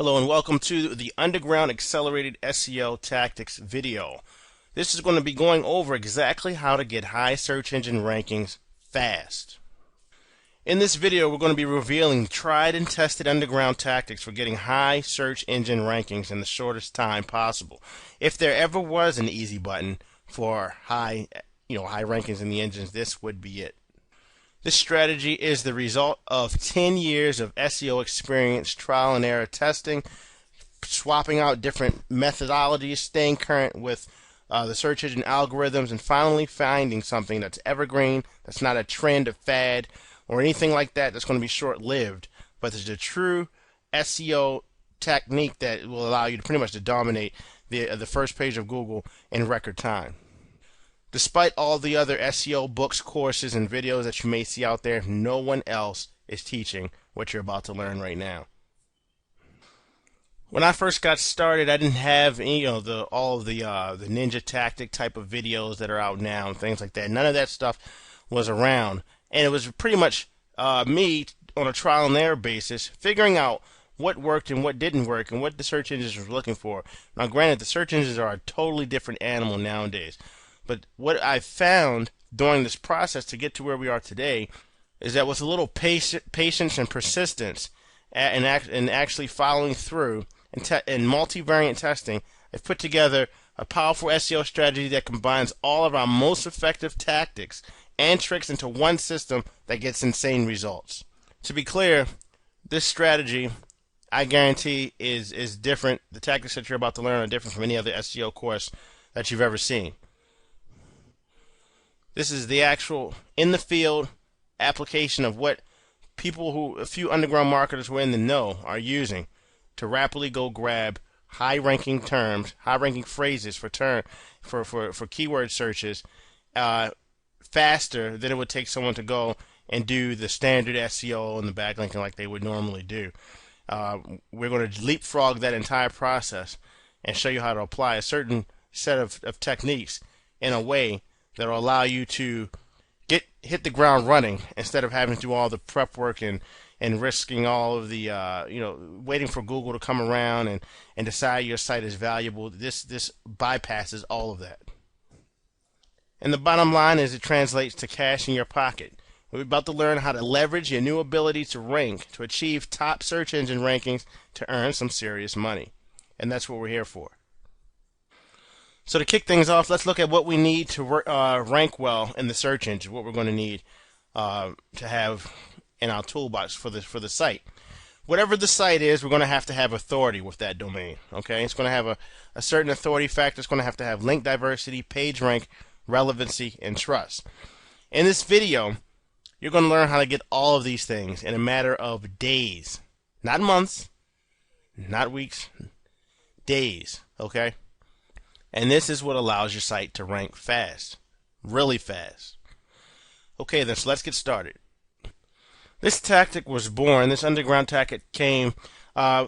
Hello and welcome to the Underground Accelerated SEO Tactics video. This is going to be going over exactly how to get high search engine rankings fast. In this video, we're going to be revealing tried and tested underground tactics for getting high search engine rankings in the shortest time possible. If there ever was an easy button for high rankings in the engines, this would be it. This strategy is the result of 10 years of SEO experience, trial and error testing, swapping out different methodologies, staying current with the search engine algorithms, and finally finding something that's evergreen, that's not a trend, a fad, or anything like that that's going to be short-lived, but it's a true SEO technique that will allow you to pretty much to dominate the first page of Google in record time. Despite all the other SEO books, courses, and videos that you may see out there, no one else is teaching what you're about to learn right now. When I first got started, I didn't have any, all of the ninja tactic type of videos that are out now and things like that. None of that stuff was around, and it was pretty much me on a trial and error basis figuring out what worked and what didn't work and what the search engines were looking for. Now, granted, the search engines are a totally different animal nowadays. But what I found during this process to get to where we are today is that with a little patience and persistence and actually following through and multivariant testing, I've put together a powerful SEO strategy that combines all of our most effective tactics and tricks into one system that gets insane results. To be clear, this strategy, I guarantee, is different. The tactics that you're about to learn are different from any other SEO course that you've ever seen. This is the actual in-the-field application of what a few underground marketers who are in the know are using to rapidly go grab high-ranking terms, high-ranking phrases for keyword searches faster than it would take someone to go and do the standard SEO and the backlinking like they would normally do. We're going to leapfrog that entire process and show you how to apply a certain set of techniques in a way that will allow you to hit the ground running instead of having to do all the prep work and risking all of the waiting for Google to come around and decide your site is valuable. This bypasses all of that. And the bottom line is it translates to cash in your pocket. We're about to learn how to leverage your new ability to rank to achieve top search engine rankings to earn some serious money. And that's what we're here for. So to kick things off, let's look at what we need to rank well in the search engine, what we're going to need to have in our toolbox for the site. Whatever the site is, we're going to have authority with that domain. Okay, it's going to have a certain authority factor. It's going to have link diversity, page rank, relevancy, and trust. In this video, you're going to learn how to get all of these things in a matter of days, not months, not weeks, days. Okay. And this is what allows your site to rank fast, really fast. Okay, then, so let's get started. This tactic was born, this underground tactic came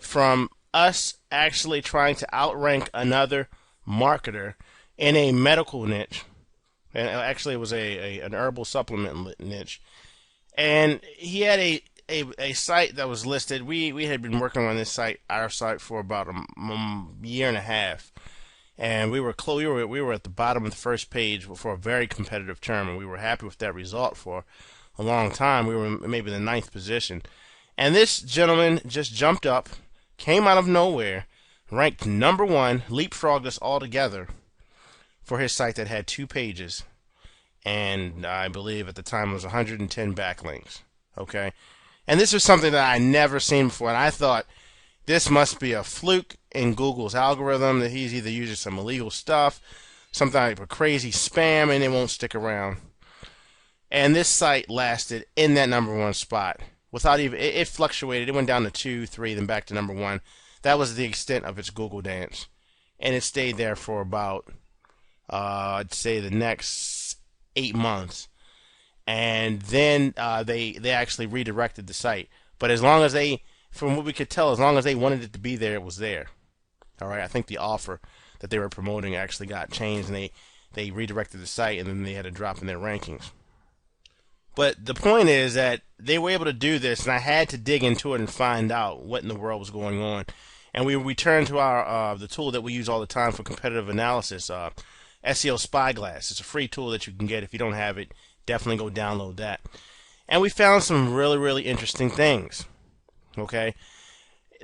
from us actually trying to outrank another marketer in a medical niche. And actually, it was an herbal supplement niche. And he had a site that was listed. We had been working on our site, for about a year and a half. And we were at the bottom of the first page for a very competitive term, and we were happy with that result for a long time. We were maybe in the 9th position. And this gentleman just jumped up, came out of nowhere, ranked number 1, leapfrogged us all together for his site that had 2 pages. And I believe at the time it was 110 backlinks. Okay? And this was something that I never seen before, and I thought, this must be a fluke in Google's algorithm, that he's either using some illegal stuff, something like a crazy spam, and it won't stick around. And this site lasted in that number 1 spot without even, it fluctuated. It went down to 2, 3, then back to number 1. That was the extent of its Google dance. And it stayed there for about, I'd say, the next 8 months. And then they actually redirected the site. But as long as from what we could tell, as long as they wanted it to be there, it was there. All right, I think the offer that they were promoting actually got changed, and they redirected the site, and then they had a drop in their rankings. But the point is that they were able to do this, and I had to dig into it and find out what in the world was going on. And we return to our the tool that we use all the time for competitive analysis, SEO Spyglass. It's a free tool that you can get. If you don't have it, definitely go download that. And we found some really, really interesting things. Okay,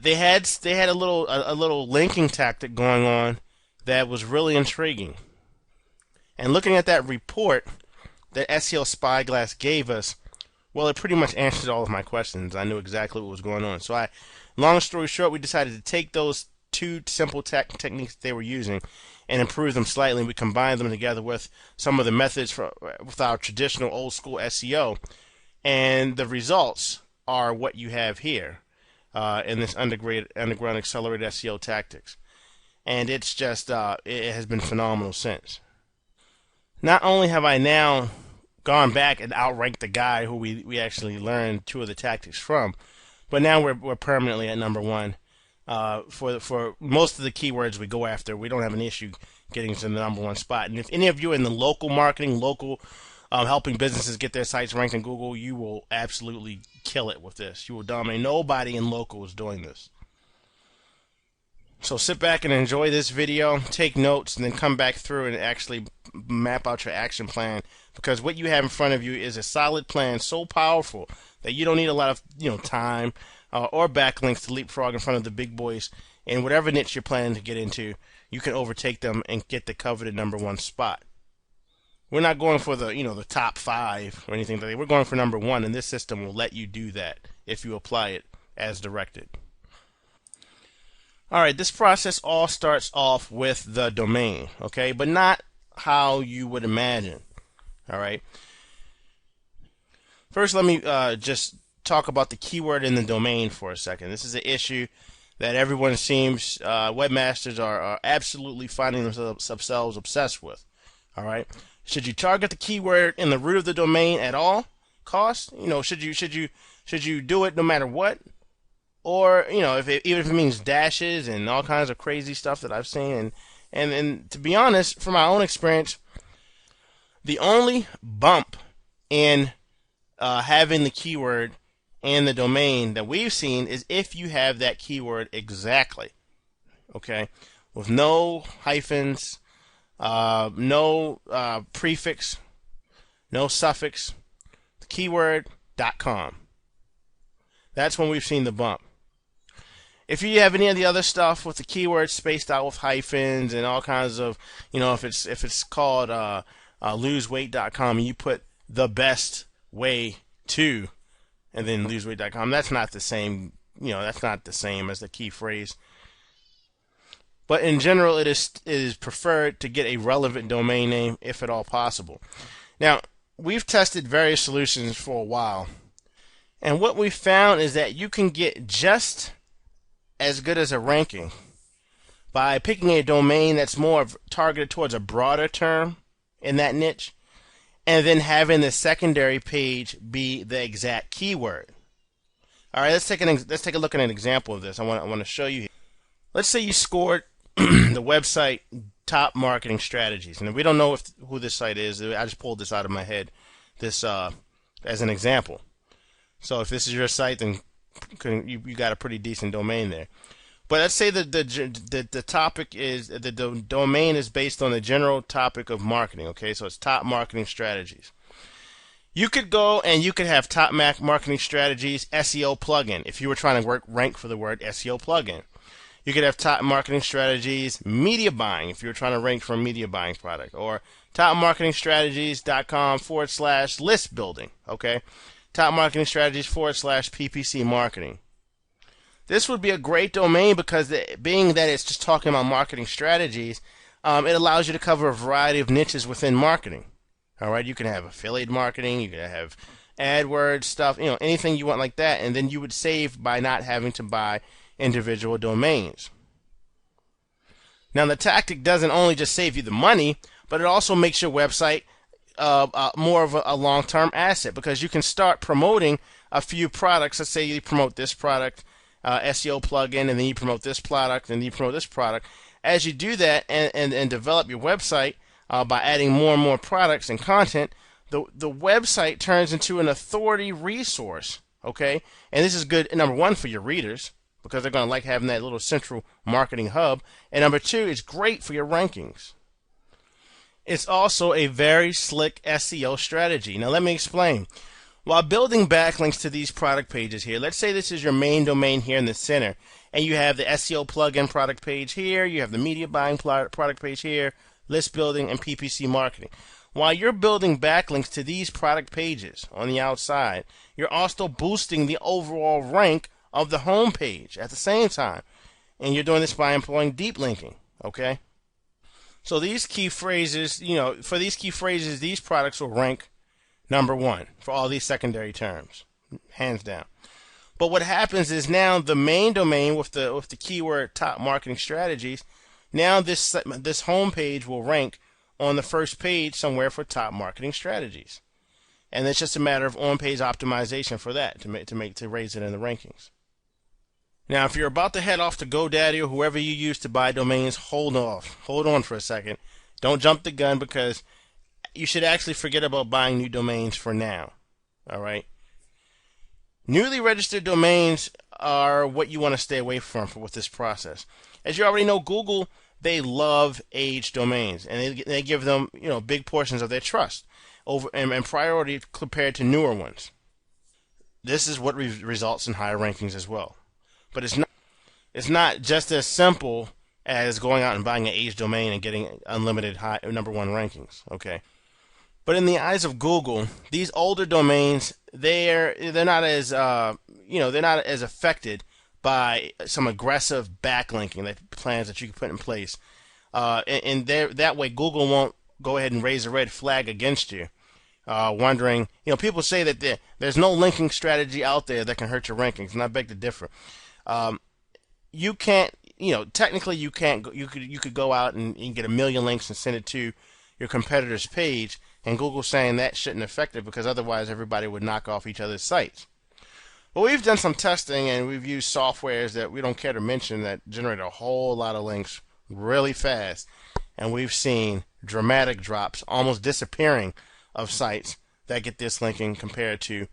they had a little linking tactic going on that was really intriguing. And looking at that report that SEO Spyglass gave us, well, it pretty much answered all of my questions. I knew exactly what was going on. So long story short, we decided to take those two simple techniques they were using and improve them slightly. We combined them together with some of the methods with our traditional old school SEO, and the results are what you have here in this underground accelerated SEO tactics. And it's just it has been phenomenal since. Not only have I now gone back and outranked the guy who we actually learned two of the tactics from, but now we're permanently at #1 for most of the keywords we go after. We don't have an issue getting to the #1 spot. And if any of you are in the local marketing, helping businesses get their sites ranked in Google, you will absolutely kill it with this. You will dominate. Nobody in local is doing this. So sit back and enjoy this video, take notes, and then come back through and actually map out your action plan, because what you have in front of you is a solid plan so powerful that you don't need a lot of time or backlinks to leapfrog in front of the big boys. And whatever niche you're planning to get into, you can overtake them and get the coveted #1 spot. We're not going for the top 5 or anything like that. We're going for #1, and this system will let you do that if you apply it as directed. All right, this process all starts off with the domain, okay, but not how you would imagine. All right. First, let me just talk about the keyword in the domain for a second. This is an issue that everyone seems, webmasters are absolutely finding themselves obsessed with. All right. Should you target the keyword in the root of the domain at all costs? Should you do it no matter what? Or even if it means dashes and all kinds of crazy stuff that I've seen, and to be honest, from my own experience, the only bump in having the keyword and the domain that we've seen is if you have that keyword exactly, okay, with no hyphens, no prefix, no suffix, the keyword.com. That's when we've seen the bump. If you have any of the other stuff with the keywords spaced out with hyphens and all kinds of, if it's called loseweight.com and you put the best way to and then loseweight.com, that's not the same. That's not the same as the key phrase. But in general, it is preferred to get a relevant domain name if at all possible. Now, we've tested various solutions for a while, and what we found is that you can get just as good as a ranking by picking a domain that's more targeted towards a broader term in that niche, and then having the secondary page be the exact keyword. All right, let's take a look at an example of this. I want to show you. Let's say you scored the website Top Marketing Strategies, and we don't know who this site is. I just pulled this out of my head, this as an example. So if this is your site, then you got a pretty decent domain there. But let's say that the topic is the domain is based on the general topic of marketing. Okay, so it's Top Marketing Strategies. You could go and you could have Top Marketing Strategies SEO plugin if you were trying to rank for the word SEO plugin. You could have Top Marketing Strategies Media Buying if you were trying to rank for a media buying product, or topmarketingstrategies.com/list building. Okay. Top Marketing Strategies /PPC marketing. This would be a great domain because being that it's just talking about marketing strategies, it allows you to cover a variety of niches within marketing. All right, you can have affiliate marketing, you can have AdWords stuff, anything you want like that, and then you would save by not having to buy individual domains. Now, the tactic doesn't only just save you the money, but it also makes your website more of a long-term asset, because you can start promoting a few products. Let's say you promote this product, SEO plugin, and then you promote this product, and then you promote this product. As you do that and develop your website by adding more and more products and content, the website turns into an authority resource. Okay, and this is good, #1, for your readers. because they're going to like having that little central marketing hub. And number two, it's great for your rankings. It's also a very slick SEO strategy. Now let me explain. While building backlinks to these product pages here, let's say this is your main domain here in the center, and you have the SEO plugin product page here, you have the media buying product page here, list building, and PPC marketing. While you're building backlinks to these product pages on the outside, you're also boosting the overall rank of the home page at the same time. And you're doing this by employing deep linking, okay? So these key phrases, for these key phrases, these products will rank number one for all these secondary terms, hands down. But what happens is now the main domain with the keyword top marketing strategies, now this home page will rank on the first page somewhere for top marketing strategies, and it's just a matter of on-page optimization for that to raise it in the rankings. Now, if you're about to head off to GoDaddy or whoever you use to buy domains, hold on for a second. Don't jump the gun, because you should actually forget about buying new domains for now. All right. Newly registered domains are what you want to stay away from with this process. As you already know, Google, they love aged domains, and they give them big portions of their trust over and priority compared to newer ones. This is what results in higher rankings as well. But it's not just as simple as going out and buying an aged domain and getting unlimited high number one rankings. Okay. But in the eyes of Google, these older domains, they're not as they're not as affected by some aggressive backlinking plans that you can put in place, and that way Google won't go ahead and raise a red flag against you, wondering. People say that there's no linking strategy out there that can hurt your rankings, and I beg to differ. You can't, technically you can't. You could go out and get a million links and send it to your competitor's page, and Google's saying that shouldn't affect it because otherwise everybody would knock off each other's sites. But we've done some testing, and we've used softwares that we don't care to mention that generate a whole lot of links really fast, and we've seen dramatic drops, almost disappearing of sites that get this linking compared to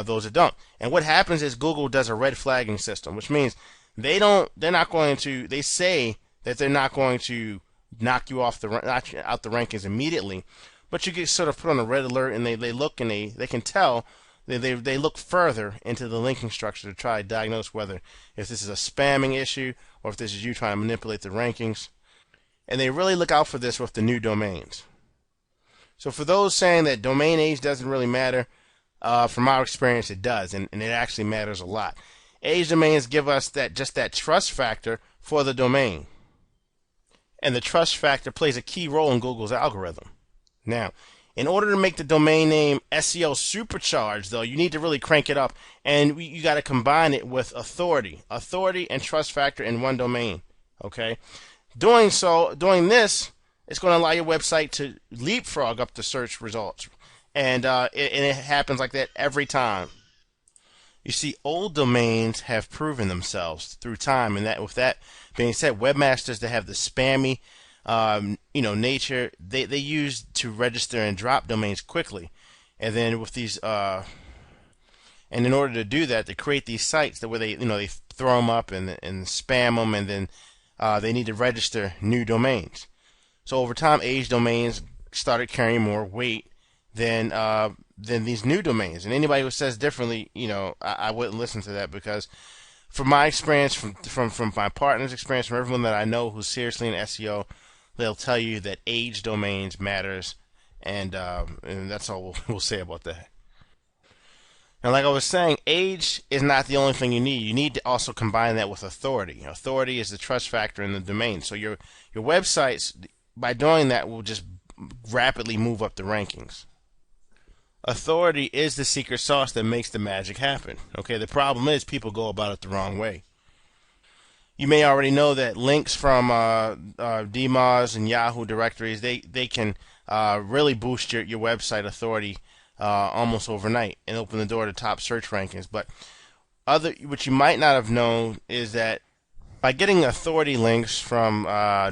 those that don't. And what happens is Google does a red flagging system, which means they say that they're not going to knock you out the rankings immediately, but you get sort of put on a red alert, and they look and they can tell. They look further into the linking structure to try to diagnose whether if this is a spamming issue or if this is you trying to manipulate the rankings. And they really look out for this with the new domains. So for those saying that domain age doesn't really matter, from our experience it does, and it actually matters a lot. Age domains give us that trust factor for the domain. And the trust factor plays a key role in Google's algorithm. Now, in order to make the domain name SEO supercharged, though, you need to really crank it up, and you got to combine it with authority and trust factor in one domain. Okay, doing this, it's going to allow your website to leapfrog up the search results, and it happens like that every time. You see, old domains have proven themselves through time, and with that being said, webmasters that have the spammy nature, they use to register and drop domains quickly, and then with these and in order to do that, they create these sites that where they throw them up and spam them, and then they need to register new domains. So over time, age domains started carrying more weight than these new domains, and anybody who says differently, I wouldn't listen to that, because from my experience, from my partner's experience, from everyone that I know who's seriously in SEO, they'll tell you that age domains matters, and that's all we'll say about that. Now, like I was saying, age is not the only thing you need. You need to also combine that with authority. Authority is the trust factor in the domain. So your websites, by doing that, will just rapidly move up the rankings. Authority is the secret sauce that makes the magic happen. Okay, the problem is people go about it the wrong way. You may already know that links from DMOZ and Yahoo directories, they can really boost your website authority almost overnight and open the door to top search rankings. But what you might not have known is that by getting authority links from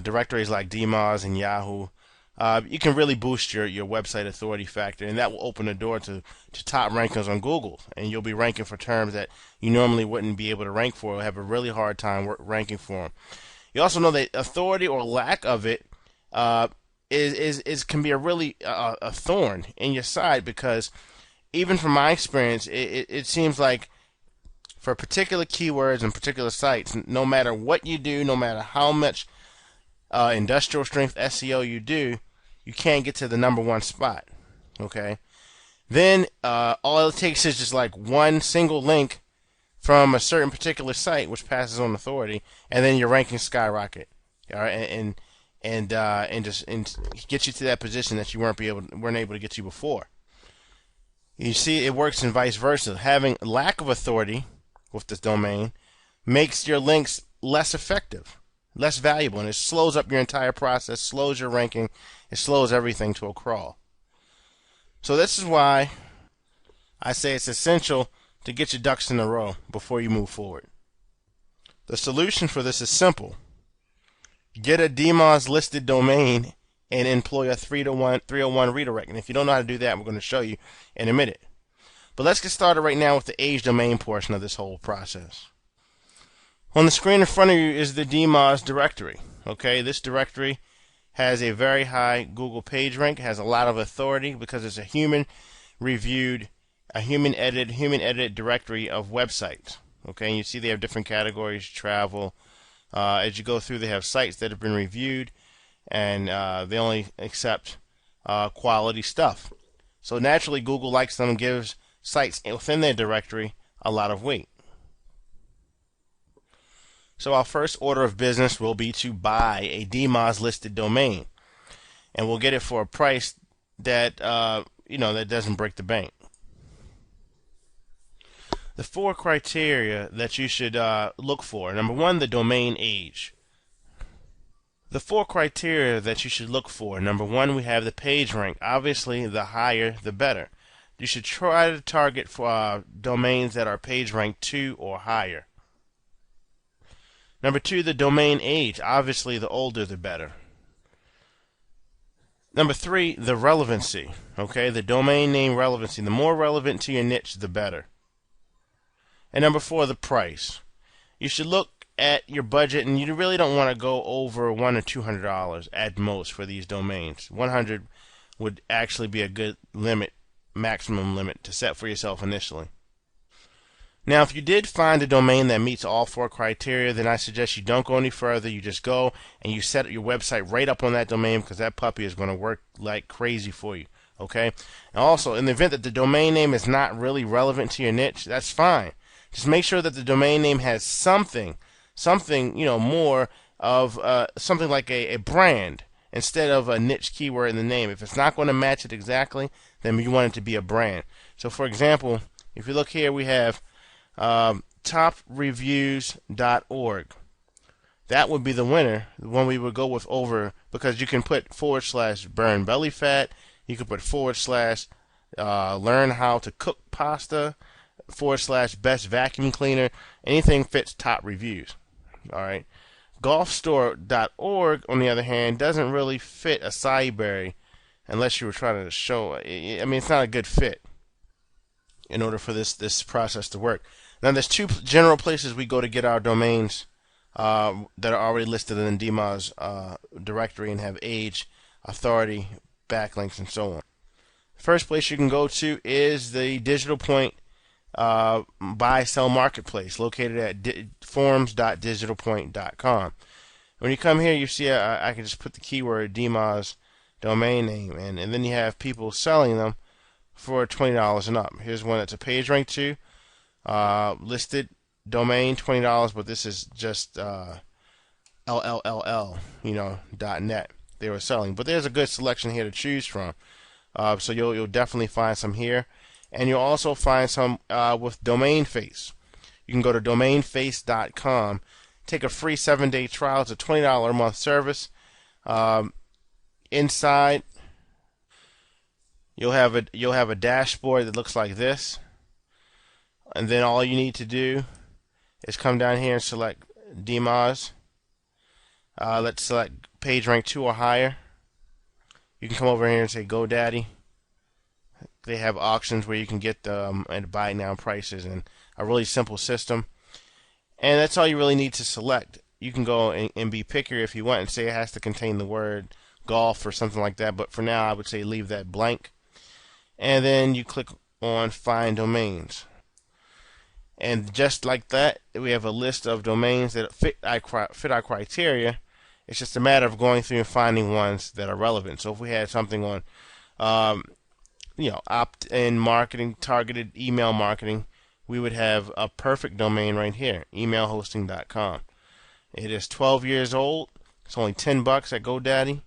directories like DMOZ and Yahoo, you can really boost your website authority factor, and that will open the door to top rankings on Google, and you'll be ranking for terms that you normally wouldn't be able to rank for, or have a really hard time ranking for them. You also know that authority or lack of it can be a really a thorn in your side, because even from my experience, it seems like for particular keywords and particular sites, no matter what you do, no matter how much industrial strength SEO you do, you can't get to the #1 spot. Okay, then all it takes is just like one single link from a certain particular site which passes on authority, and then your rankings skyrocket. All right, and get you to that position that you weren't able to get to before. You see, it works in vice versa. Having lack of authority with this domain makes your links less effective, less valuable, and it slows up your entire process, slows your ranking, it slows everything to a crawl. So this is why I say it's essential to get your ducks in a row before you move forward. The solution for this is simple. Get a DMOZ listed domain and employ a 301 redirect. And if you don't know how to do that, we're going to show you in a minute. But let's get started right now with the age domain portion of this whole process. On the screen in front of you is the DMOZ directory. Okay, this directory has a very high Google PageRank, has a lot of authority because it's a human edited directory of websites. Okay, and you see they have different categories, travel. As you go through, they have sites that have been reviewed, and they only accept quality stuff. So naturally, Google likes them and gives sites within their directory a lot of weight. So our first order of business will be to buy a DMOZ listed domain, and we'll get it for a price that that doesn't break the bank. The 4 criteria that you should look for. Number 1, the domain age. The 4 criteria that you should look for. Number 1, we have the page rank. Obviously, the higher, the better. You should try to target for domains that are page rank 2 or higher. Number 2, the domain age. Obviously, the older, the better. Number 3, the relevancy. Okay, the domain name relevancy. The more relevant to your niche, the better. And number 4, the price. You should look at your budget, and you really don't want to go over $100 or $200 at most for these domains. $100 would actually be a good limit, maximum limit to set for yourself initially. Now, if you did find a domain that meets all 4 criteria, then I suggest you don't go any further. You just go and you set your website right up on that domain, because that puppy is going to work like crazy for you. Okay? And also, in the event that the domain name is not really relevant to your niche, that's fine. Just make sure that the domain name has something, more of something like a brand instead of a niche keyword in the name. If it's not going to match it exactly, then you want it to be a brand. So, for example, if you look here, we have topreviews.org. That would be the winner, the one we would go with over, because you can put / burn belly fat, you can put / learn how to cook pasta, / best vacuum cleaner. Anything fits top reviews. Alright. Golfstore.org, on the other hand, doesn't really fit a Cyberry unless you were trying to show. I mean, it's not a good fit in order for this process to work. Now, there's 2 general places we go to get our domains that are already listed in the DMOZ directory and have age, authority, backlinks, and so on. The first place you can go to is the Digital Point buy-sell marketplace, located at forums.digitalpoint.com. When you come here, you see I can just put the keyword DMOZ domain name, and then you have people selling them for $20 and up. Here's one that's a page rank 2, listed domain $20, but this is just LLLL, .net they were selling. But there's a good selection here to choose from. So you'll definitely find some here. And you'll also find some with DomainFace. You can go to domainface.com, take a free 7-day trial. It's a $20 a month service. Inside, you'll have a dashboard that looks like this, and then all you need to do is come down here and select DMOZ. Let's select PageRank 2 or higher. You can come over here and say GoDaddy. They have auctions where you can get and buy now prices, and a really simple system. And that's all you really need to select. You can go and be pickier if you want and say it has to contain the word golf or something like that, but for now I would say leave that blank. And then you click on Find Domains. And just like that, we have a list of domains that fit our criteria. It's just a matter of going through and finding ones that are relevant. So if we had something on, opt-in marketing, targeted email marketing, we would have a perfect domain right here, emailhosting.com. It is 12 years old. It's only $10 at GoDaddy.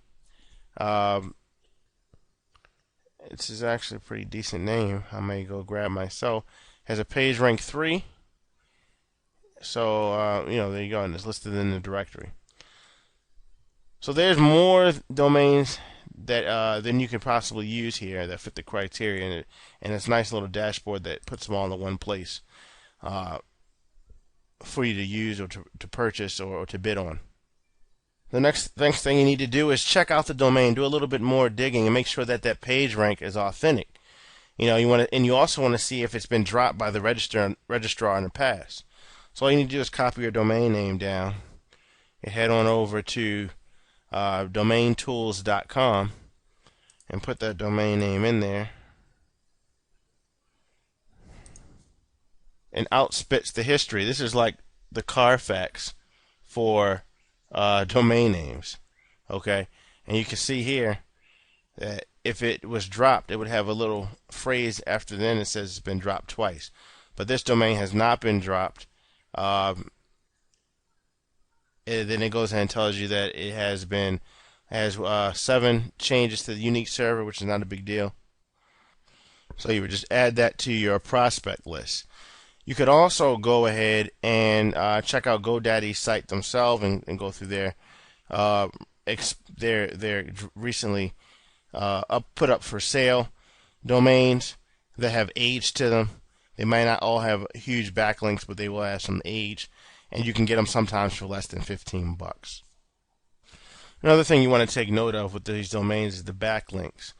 This is actually a pretty decent name. I may go grab myself. Has a page rank 3. So, there you go, and it's listed in the directory. So there's more domains that than you could possibly use here that fit the criteria, and it's a nice little dashboard that puts them all in one place for you to use or to purchase or to bid on. The next thing you need to do is check out the domain, do a little bit more digging, and make sure that that page rank is authentic. You want to, and you also want to see if it's been dropped by the registrar in the past. So all you need to do is copy your domain name down and head on over to domaintools.com and put that domain name in there, and out spits the history. This is like the Carfax for domain names. Okay, and you can see here that if it was dropped, it would have a little phrase after then that says it's been dropped twice. But this domain has not been dropped. Then it goes ahead and tells you that it has 7 changes to the unique server, which is not a big deal. So you would just add that to your prospect list. You could also go ahead and check out GoDaddy's site themselves and go through their recently put up for sale domains that have age to them. They might not all have huge backlinks, but they will have some age, and you can get them sometimes for less than $15. Another thing you want to take note of with these domains is the backlinks.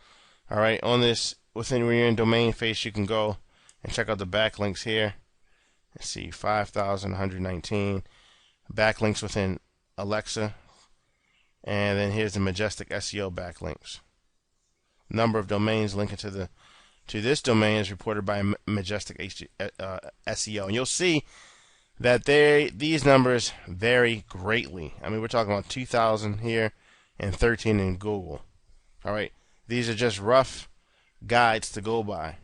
All right, on this, when you're in domain face, you can go and check out the backlinks here. Let's see, 5,119 backlinks within Alexa, and then here's the Majestic SEO backlinks. Number of domains linking to this domain is reported by Majestic SEO, and you'll see that these numbers vary greatly. I mean, we're talking about 2,000 here and 13 in Google. All right, these are just rough guides to go by.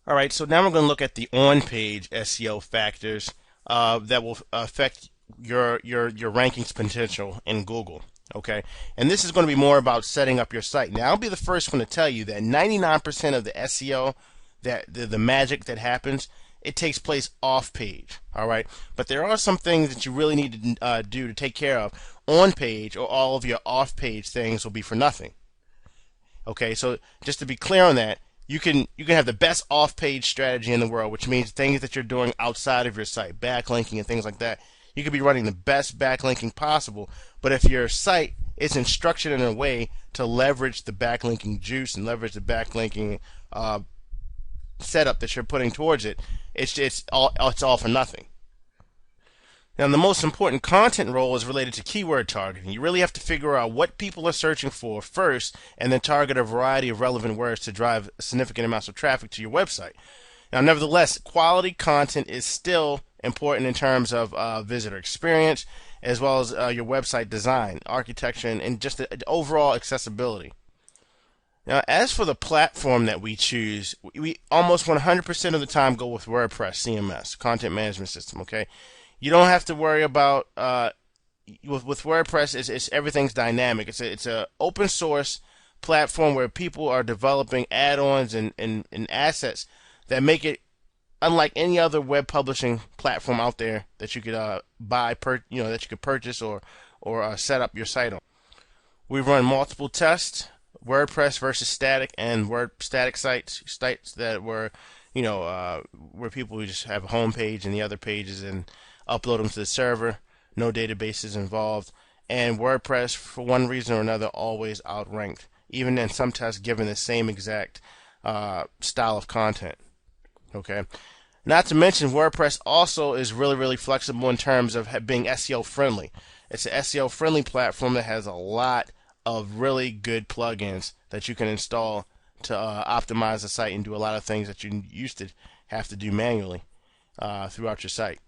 All right, so now we're going to look at the on-page SEO factors that will affect your rankings potential in Google. Okay, and this is going to be more about setting up your site. Now, I'll be the first one to tell you that 99% of the SEO, that the magic that happens, it takes place off page. All right, but there are some things that you really need to do to take care of on page, or all of your off page things will be for nothing. Okay, so just to be clear on that, you can have the best off page strategy in the world, which means things that you're doing outside of your site, backlinking and things like that. You could be running the best backlinking possible, but if your site isn't structured in a way to leverage the backlinking juice and leverage the backlinking setup that you're putting towards it, it's all for nothing. Now, the most important content role is related to keyword targeting. You really have to figure out what people are searching for first, and then target a variety of relevant words to drive significant amounts of traffic to your website. Now, nevertheless, quality content is still important in terms of visitor experience, as well as your website design, architecture, and just the overall accessibility. Now, as for the platform that we choose, we almost 100% of the time go with WordPress CMS, content management system. Okay, you don't have to worry about with WordPress. It's everything's dynamic. It's a open source platform where people are developing add-ons and assets that make it unlike any other web publishing platform out there that you could that you could purchase or set up your site on. We've run multiple tests, WordPress versus static, and static sites that were, where people just have a home page and the other pages and upload them to the server, no databases involved, and WordPress, for one reason or another, always outranked, even in some tests given the same exact style of content. Okay. Not to mention, WordPress also is really flexible in terms of being SEO friendly. It's an SEO friendly platform that has a lot of really good plugins that you can install to optimize the site and do a lot of things that you used to have to do manually throughout your site.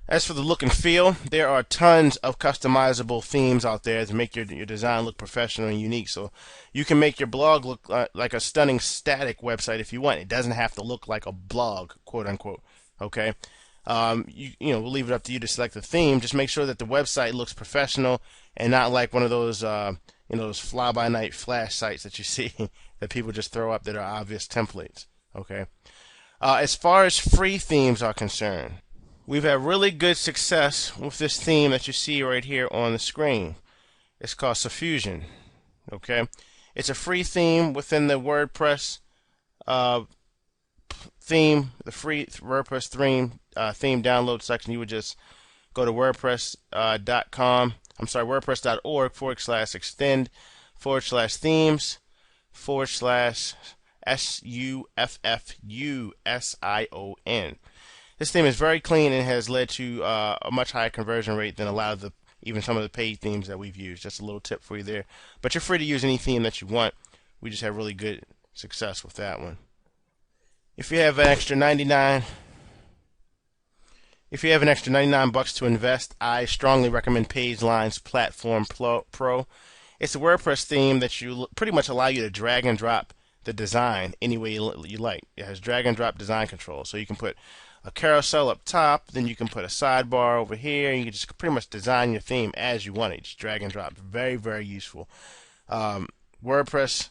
As for the look and feel, there are tons of customizable themes out there to make your design look professional and unique. So you can make your blog look like a stunning static website if you want. It doesn't have to look like a blog, quote unquote. Okay. We'll leave it up to you to select the theme. Just make sure that the website looks professional and not like one of those those fly-by-night flash sites that you see that people just throw up that are obvious templates. Okay. As far as free themes are concerned, we've had really good success with this theme that you see right here on the screen. It's called Suffusion. Okay, it's a free theme within the WordPress theme, the free WordPress theme download section. You would just go to WordPress.com. I'm sorry, WordPress.org/extend/SUFFUSION. This theme is very clean and has led to a much higher conversion rate than a lot of even some of the paid themes that we've used. Just a little tip for you there. But you're free to use any theme that you want. We just have really good success with that one. If you have an extra $99 bucks to invest, I strongly recommend PageLine's Platform Pro. It's a WordPress theme that pretty much allow you to drag and drop the design any way you like. It has drag and drop design control, so you can put a carousel up top, then you can put a sidebar over here, and you can just pretty much design your theme as you want it. Just drag and drop. Very useful. WordPress.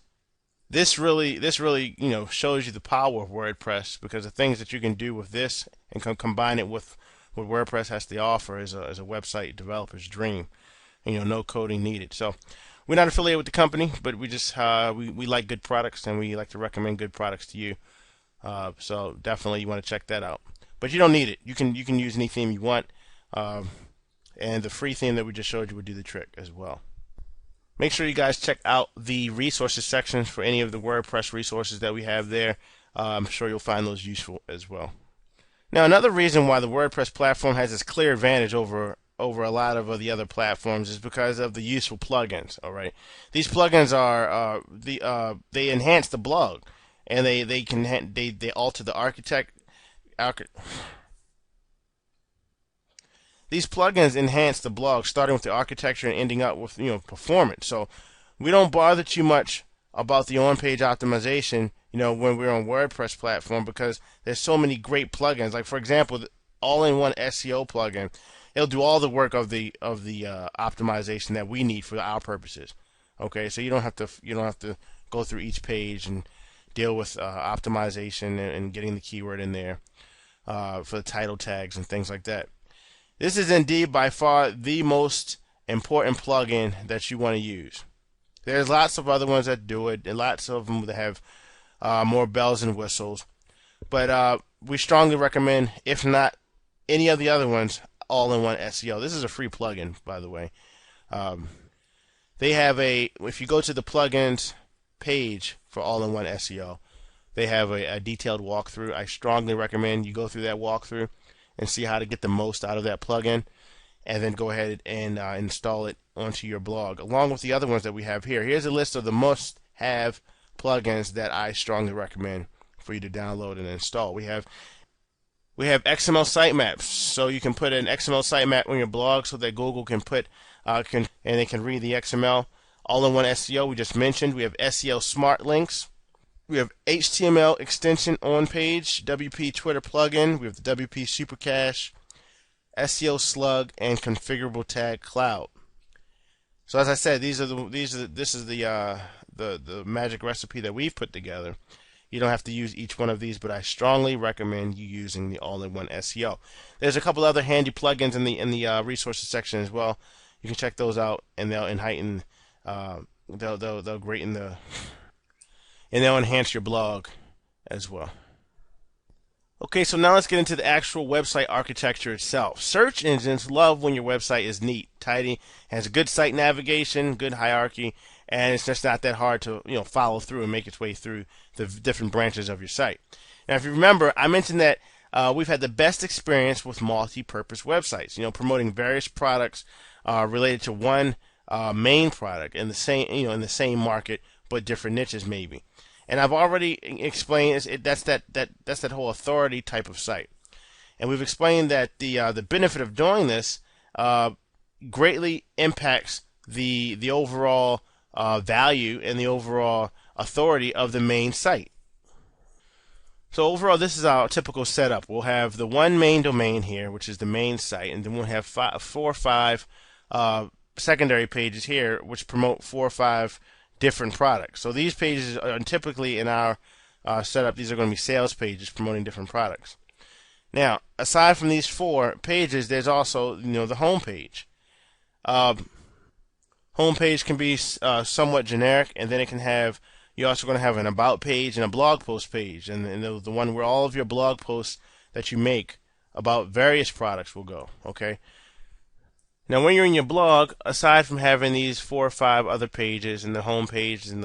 This really shows you the power of WordPress, because the things that you can do with this and combine it with what WordPress has to offer is a website developer's dream. No coding needed. So we're not affiliated with the company, but we just we like good products, and we like to recommend good products to you. So definitely you want to check that out. But you don't need it. You can use any theme you want, and the free theme that we just showed you would do the trick as well. Make sure you guys check out the resources section for any of the WordPress resources that we have there. I'm sure you'll find those useful as well. Now, another reason why the WordPress platform has this clear advantage over a lot of the other platforms is because of the useful plugins. All right, these plugins are they enhance the blog, and they alter the architect. These plugins enhance the blog, starting with the architecture and ending up with performance. So we don't bother too much about the on-page optimization, when we're on WordPress platform, because there's so many great plugins. Like, for example, the all-in-one SEO plugin. It'll do all the work of the optimization that we need for our purposes. Okay, so you don't have to go through each page and deal with optimization and getting the keyword in there for the title tags and things like that. This is indeed by far the most important plugin that you want to use. There's lots of other ones that do it, and lots of them that have more bells and whistles. But we strongly recommend, if not any of the other ones, All-in-One SEO. This is a free plugin, by the way. They have if you go to the plugins page for All-in-One SEO, they have a detailed walkthrough. I strongly recommend you go through that walkthrough and see how to get the most out of that plugin, and then go ahead and install it onto your blog, along with the other ones that we have here. Here's a list of the must-have plugins that I strongly recommend for you to download and install. We have XML sitemaps, so you can put an XML sitemap on your blog so that Google can and they can read the XML. All-in-one SEO we just mentioned. We have SEO Smart Links. We have HTML extension on page, WP Twitter plugin. We have the WP Super Cache, SEO Slug, and Configurable Tag Cloud. So as I said, this is the magic recipe that we've put together. You don't have to use each one of these, but I strongly recommend you using the All-in-One SEO. There's a couple other handy plugins in the resources section as well. You can check those out, and they'll enhance your blog as well. Okay, so now let's get into the actual website architecture itself. Search engines love when your website is neat, tidy, has good site navigation, good hierarchy, and it's just not that hard to follow through and make its way through the different branches of your site. Now, if you remember, I mentioned that we've had the best experience with multi-purpose websites. Promoting various products related to one main product in the same market, but different niches maybe. And I've already explained that's that whole authority type of site. And we've explained that the benefit of doing this greatly impacts the overall value and the overall authority of the main site. So overall, this is our typical setup. We'll have the one main domain here, which is the main site, and then we'll have 4 or 5 secondary pages here, which promote 4 or 5 different products. So these pages are typically in our setup. These are going to be sales pages promoting different products. Now, aside from these 4 pages, there's also the home page. Home page can be somewhat generic, and then it can have. You're also going to have an about page and a blog post page, and the one where all of your blog posts that you make about various products will go. Okay. Now, when you're in your blog, aside from having these 4 or 5 other pages and the home page and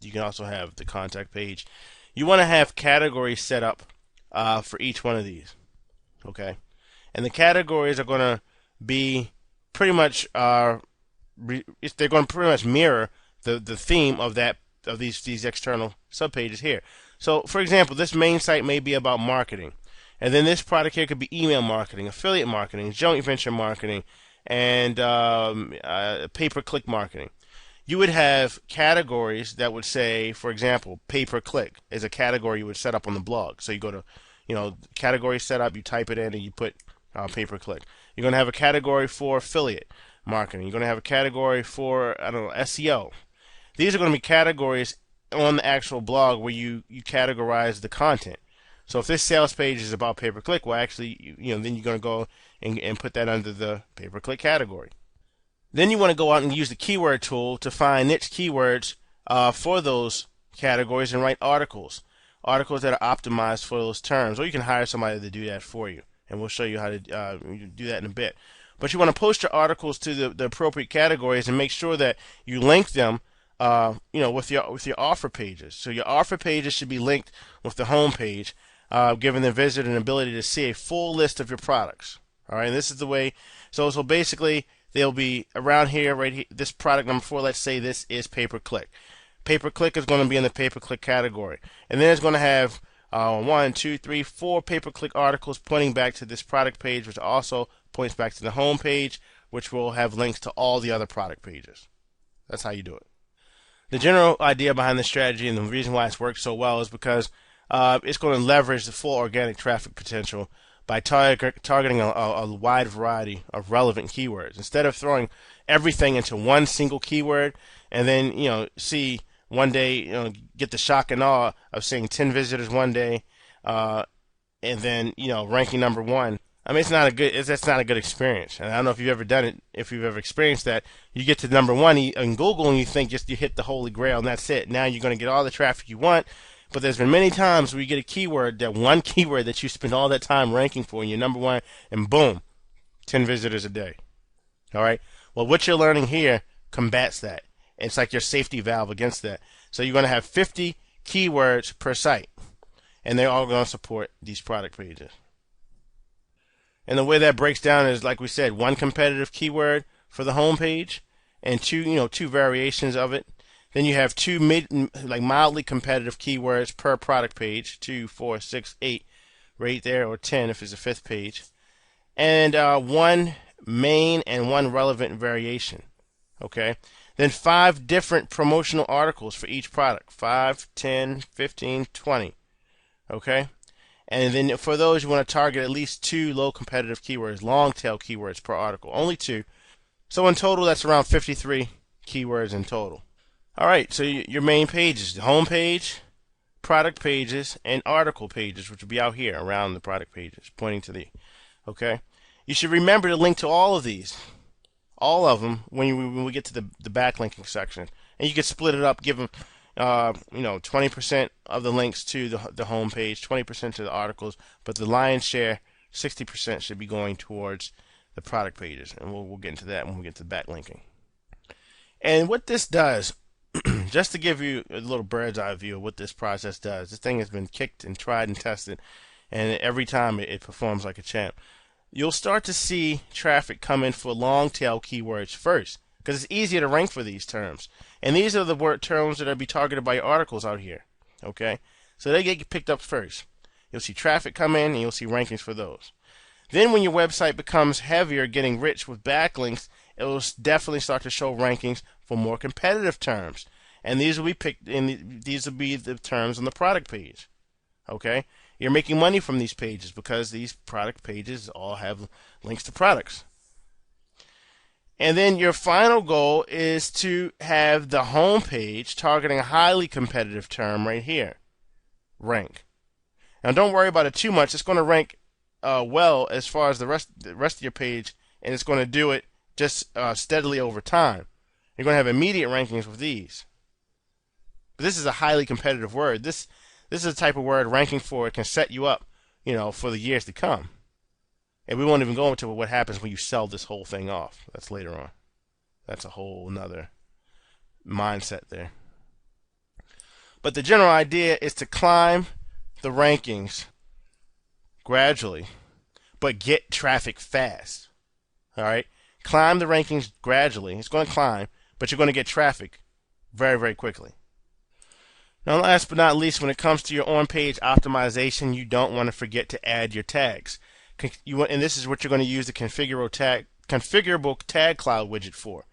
you can also have the contact page, you want to have categories set up for each one of these. Okay, and the categories are going to be pretty much they're going to pretty much mirror the theme of these external subpages here. So, for example, this main site may be about marketing. And then this product here could be email marketing, affiliate marketing, joint venture marketing, and pay-per-click marketing. You would have categories that would say, for example, pay-per-click is a category you would set up on the blog. So you go to, category setup, you type it in, and you put pay-per-click. You're going to have a category for affiliate marketing. You're going to have a category for, SEO. These are going to be categories on the actual blog where you categorize the content. So if this sales page is about pay-per-click, well, actually, then you're going to go and put that under the pay-per-click category. Then you want to go out and use the keyword tool to find niche keywords for those categories and write articles that are optimized for those terms. Or you can hire somebody to do that for you, and we'll show you how to do that in a bit. But you want to post your articles to the appropriate categories and make sure that you link them with your offer pages. So your offer pages should be linked with the home page, giving the visitor an ability to see a full list of your products. All right, and this is the way. So basically, they'll be around here, right here. This product number 4. Let's say this is pay-per-click. Pay-per-click is going to be in the pay-per-click category, and then it's going to have 1, 2, 3, 4 pay-per-click articles pointing back to this product page, which also points back to the home page, which will have links to all the other product pages. That's how you do it. The general idea behind this strategy and the reason why it's worked so well is because it's going to leverage the full organic traffic potential by targeting a wide variety of relevant keywords. Instead of throwing everything into one single keyword and then see one day get the shock and awe of seeing 10 visitors one day and then ranking number 1. I mean, that's not a good experience. And I don't know if you've ever done it, if you've ever experienced that. You get to number 1 in Google and you think just you hit the holy grail and that's it. Now you're going to get all the traffic you want. But there's been many times where you get a keyword, that one keyword that you spend all that time ranking for, and you're number 1, and boom, 10 visitors a day. All right? Well, what you're learning here combats that. It's like your safety valve against that. So you're going to have 50 keywords per site, and they're all going to support these product pages. And the way that breaks down is, like we said, 1 competitive keyword for the home page, and 2 variations of it. Then you have 2 mildly competitive keywords per product page, 2, 4, 6, 8, right there, or 10 if it's a 5th page, and 1 main and 1 relevant variation. Okay. Then 5 different promotional articles for each product, 5, 10, 15, 20. Okay. And then for those, you want to target at least 2 low competitive keywords, long tail keywords per article, only 2. So in total, that's around 53 keywords in total. All right, so your main pages, the home page, product pages, and article pages, which will be out here around the product pages, pointing to okay? You should remember to link to all of these, all of them, when we get to the backlinking section. And you can split it up, give them 20% of the links to the home page, 20% to the articles, but the lion's share, 60%, should be going towards the product pages, and we'll get into that when we get to backlinking. And what this does, just to give you a little bird's eye view of what this process does, this thing has been kicked and tried and tested, and every time it performs like a champ. You'll start to see traffic come in for long tail keywords first, because it's easier to rank for these terms. And these are the terms that will be targeted by your articles out here. Okay? So they get picked up first. You'll see traffic come in, and you'll see rankings for those. Then when your website becomes heavier, getting rich with backlinks, it will definitely start to show rankings for more competitive terms. And these will be picked, and these will be the terms on the product page. Okay? You're making money from these pages because these product pages all have links to products. And then your final goal is to have the home page targeting a highly competitive term right here, rank. Now don't worry about it too much. It's going to rank well as far as the rest of your page, and it's going to do it just steadily over time. You're going to have immediate rankings with these. But this is a highly competitive word. This is the type of word ranking for it can set you up, for the years to come. And we won't even go into what happens when you sell this whole thing off. That's later on. That's a whole nother mindset there. But the general idea is to climb the rankings gradually, but get traffic fast. All right? Climb the rankings gradually. It's going to climb, but you're going to get traffic very, very quickly. Now, last but not least, when it comes to your on-page optimization, you don't want to forget to add your tags. And this is what you're going to use the configurable tag cloud widget for.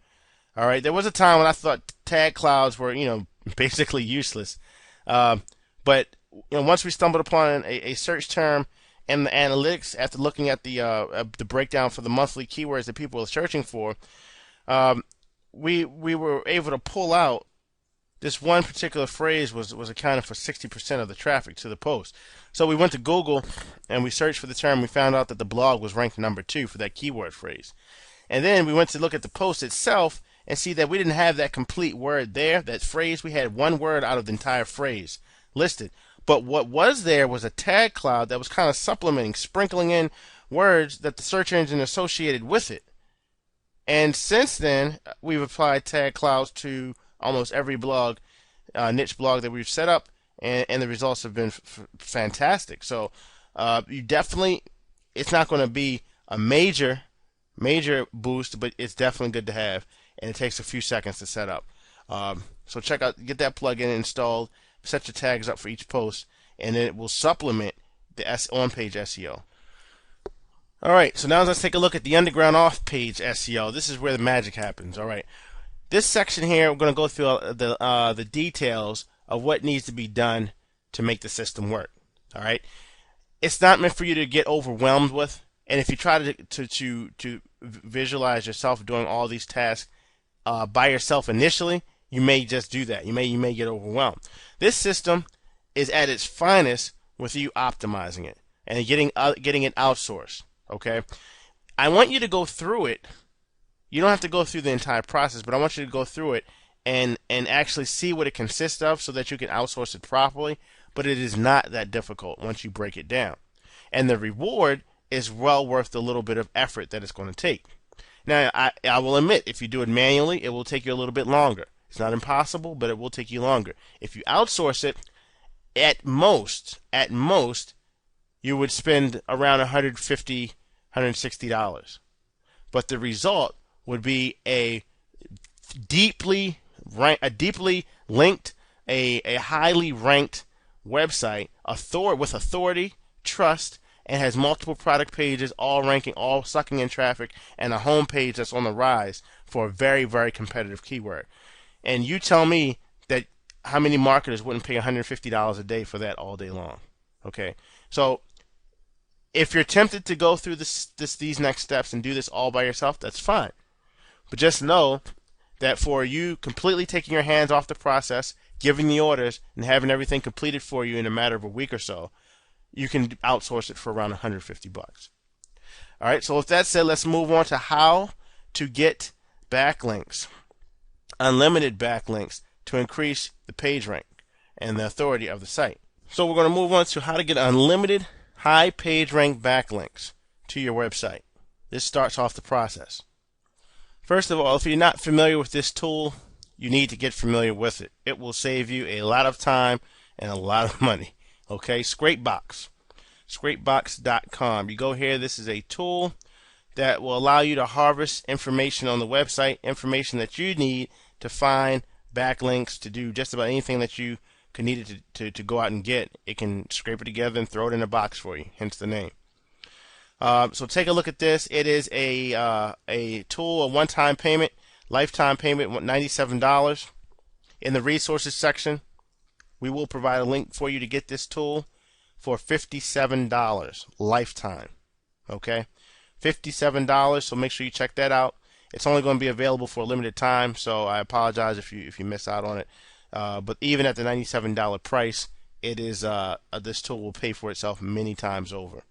All right. There was a time when I thought tag clouds were, basically useless. But once we stumbled upon a search term and the analytics after looking at the breakdown for the monthly keywords that people were searching for, we were able to pull out this one particular phrase was accounted for 60% of the traffic to the post. So we went to Google and we searched for the term. We found out that the blog was ranked number 2 for that keyword phrase. And then we went to look at the post itself and see that we didn't have that complete word there, that phrase. We had one word out of the entire phrase listed. But what was there was a tag cloud that was kind of supplementing, sprinkling in words that the search engine associated with it. And since then, we've applied tag clouds to almost every blog, niche blog that we've set up, and the results have been fantastic. So you definitely, it's not going to be a major boost, but it's definitely good to have, and it takes a few seconds to set up. So check out, get that plugin installed, set your tags up for each post, and then it will supplement the on-page SEO. All right, so now let's take a look at the underground off-page SEO. This is where the magic happens. All right. This section here, we're going to go through the details of what needs to be done to make the system work. All right, it's not meant for you to get overwhelmed with, and if you try to visualize yourself doing all these tasks by yourself initially, you may just do that. You may get overwhelmed. This system is at its finest with you optimizing it and getting it outsourced. Okay, I want you to go through it. You don't have to go through the entire process, but I want you to go through it and actually see what it consists of so that you can outsource it properly. But it is not that difficult once you break it down. And the reward is well worth the little bit of effort that it's going to take. Now, I will admit, if you do it manually, it will take you a little bit longer. It's not impossible, but it will take you longer. If you outsource it, at most, you would spend around $150, $160. But the result would be a deeply linked, a highly ranked website with authority, trust, and has multiple product pages, all ranking, all sucking in traffic, and a home page that's on the rise for a very, very competitive keyword. And you tell me that how many marketers wouldn't pay $150 a day for that all day long? Okay, so if you're tempted to go through these next steps and do this all by yourself, that's fine. But just know that for you completely taking your hands off the process, giving the orders, and having everything completed for you in a matter of a week or so, you can outsource it for around $150. All right, so with that said, let's move on to how to get backlinks, unlimited backlinks to increase the page rank and the authority of the site. So we're going to move on to how to get unlimited high page rank backlinks to your website. This starts off the process. First of all, if you're not familiar with this tool, you need to get familiar with it. It will save you a lot of time and a lot of money. Okay, Scrapebox. Scrapebox.com. You go here, this is a tool that will allow you to harvest information on the website, information that you need to find backlinks, to do just about anything that you could need it to go out and get. It can scrape it together and throw it in a box for you, hence the name. So take a look at this. It is a tool, a one-time payment, lifetime payment, $97. In the resources section, we will provide a link for you to get this tool for $57 lifetime. Okay, $57. So make sure you check that out. It's only going to be available for a limited time, so I apologize if you miss out on it. But even at the $97 price, it is this tool will pay for itself many times over.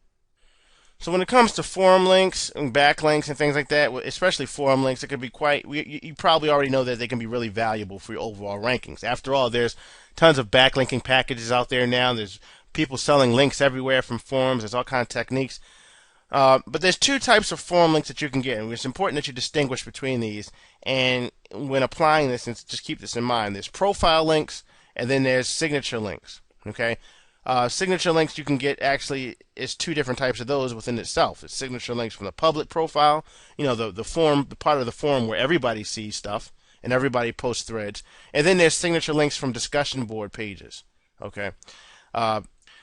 So when it comes to forum links and backlinks and things like that, especially forum links, it can be you probably already know that they can be really valuable for your overall rankings. After all, there's tons of backlinking packages out there now. There's people selling links everywhere from forums. There's all kinds of techniques. But there's two types of forum links that you can get, and it's important that you distinguish between these. And when applying this, and just keep this in mind, there's profile links, and then there's signature links. Okay, signature links you can get actually is two different types of those within itself. It's signature links from the public profile, the forum, the part of the forum where everybody sees stuff and everybody posts threads, and then there's signature links from discussion board pages. Okay.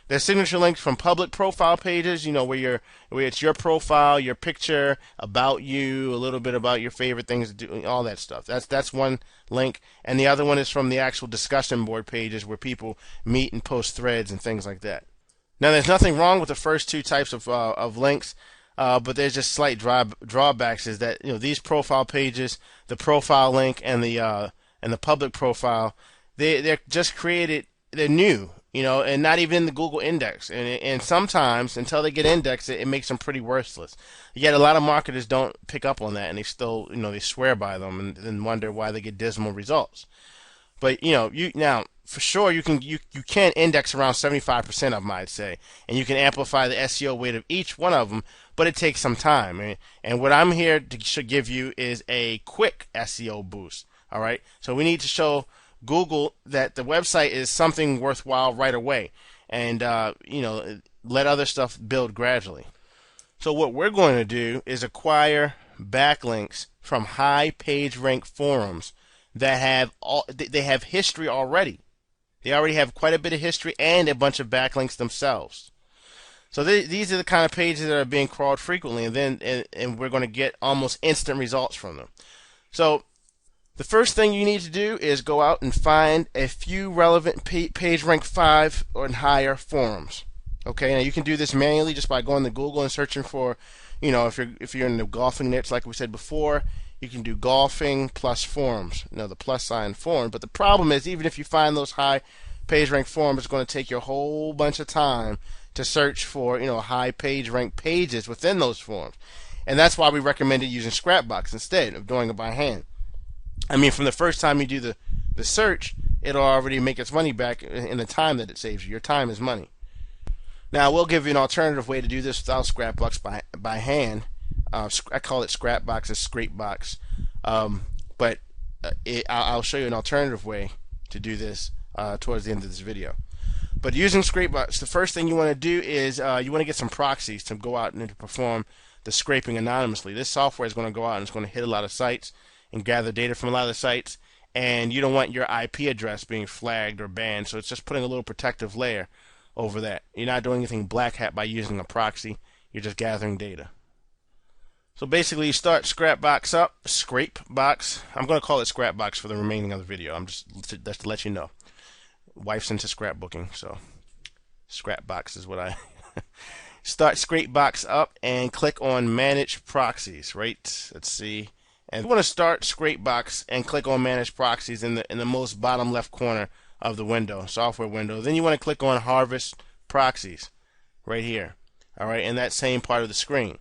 There's signature links from public profile pages, where it's your profile, your picture, about you, a little bit about your favorite things to do, all that stuff. That's one link, and the other one is from the actual discussion board pages where people meet and post threads and things like that. Now, there's nothing wrong with the first two types of links, but there's just slight drawbacks. Is that these profile pages, the profile link and the public profile, they're just created. They're new. And not even in the Google index. And sometimes, until they get indexed, it makes them pretty worthless. Yet a lot of marketers don't pick up on that, and they still, they swear by them and then wonder why they get dismal results. But, now, for sure, you can index around 75% of them, I'd say. And you can amplify the SEO weight of each one of them, but it takes some time. And what I'm here to give you is a quick SEO boost. All right? So we need to show Google that the website is something worthwhile right away, and let other stuff build gradually. So what we're going to do is acquire backlinks from high page rank forums that have history already. They already have quite a bit of history and a bunch of backlinks themselves. So these are the kind of pages that are being crawled frequently, and we're going to get almost instant results from them. So the first thing you need to do is go out and find a few relevant page rank 5 or higher forums. Okay, now you can do this manually just by going to Google and searching for, if you're in the golfing niche, like we said before, you can do golfing plus forums. The plus sign forum. But the problem is, even if you find those high page rank forums, it's going to take you a whole bunch of time to search for, high page rank pages within those forums. And that's why we recommended using Scrapbox instead of doing it by hand. From the first time you do the search, it'll already make its money back in the time that it saves you. Your time is money. Now, we'll give you an alternative way to do this without Scrapbox by hand. I call it Scrapbox as Scrapebox. But I'll show you an alternative way to do this towards the end of this video. But using Scrapebox, the first thing you want to do is you want to get some proxies to go out and to perform the scraping anonymously. This software is going to go out and it's going to hit a lot of sites and gather data from a lot of the sites, and you don't want your IP address being flagged or banned, so it's just putting a little protective layer over that. You're not doing anything black hat by using a proxy, you're just gathering data. So basically you start Scrapebox up, Scrapebox. I'm going to call it Scrapbox for the remaining of the video. Just to let you know. Wife's into scrapbooking, so Scrapbox is what I start Scrapebox up and click on Manage Proxies, right? Let's see. And you want to start Scrapebox and click on Manage Proxies in the most bottom left corner of the window, software window. Then you want to click on Harvest Proxies right here. All right, in that same part of the screen.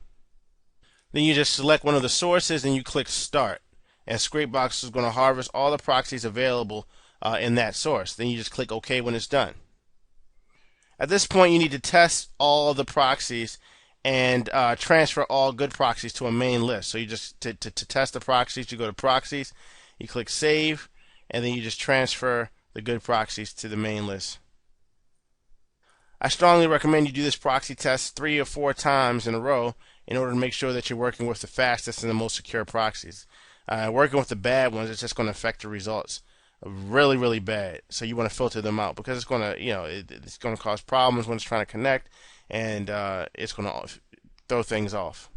Then you just select one of the sources and you click Start. And Scrapebox is going to harvest all the proxies available in that source. Then you just click OK when it's done. At this point, you need to test all the proxies and transfer all good proxies to a main list. So you just to test the proxies, you go to proxies, you click save, and then you just transfer the good proxies to the main list. I strongly recommend you do this proxy test 3 or 4 times in a row in order to make sure that you're working with the fastest and the most secure proxies. Working with the bad ones, it's just going to affect your results really, really bad. So you want to filter them out because it's going to, it's going to cause problems when it's trying to connect, and it's going to throw things off.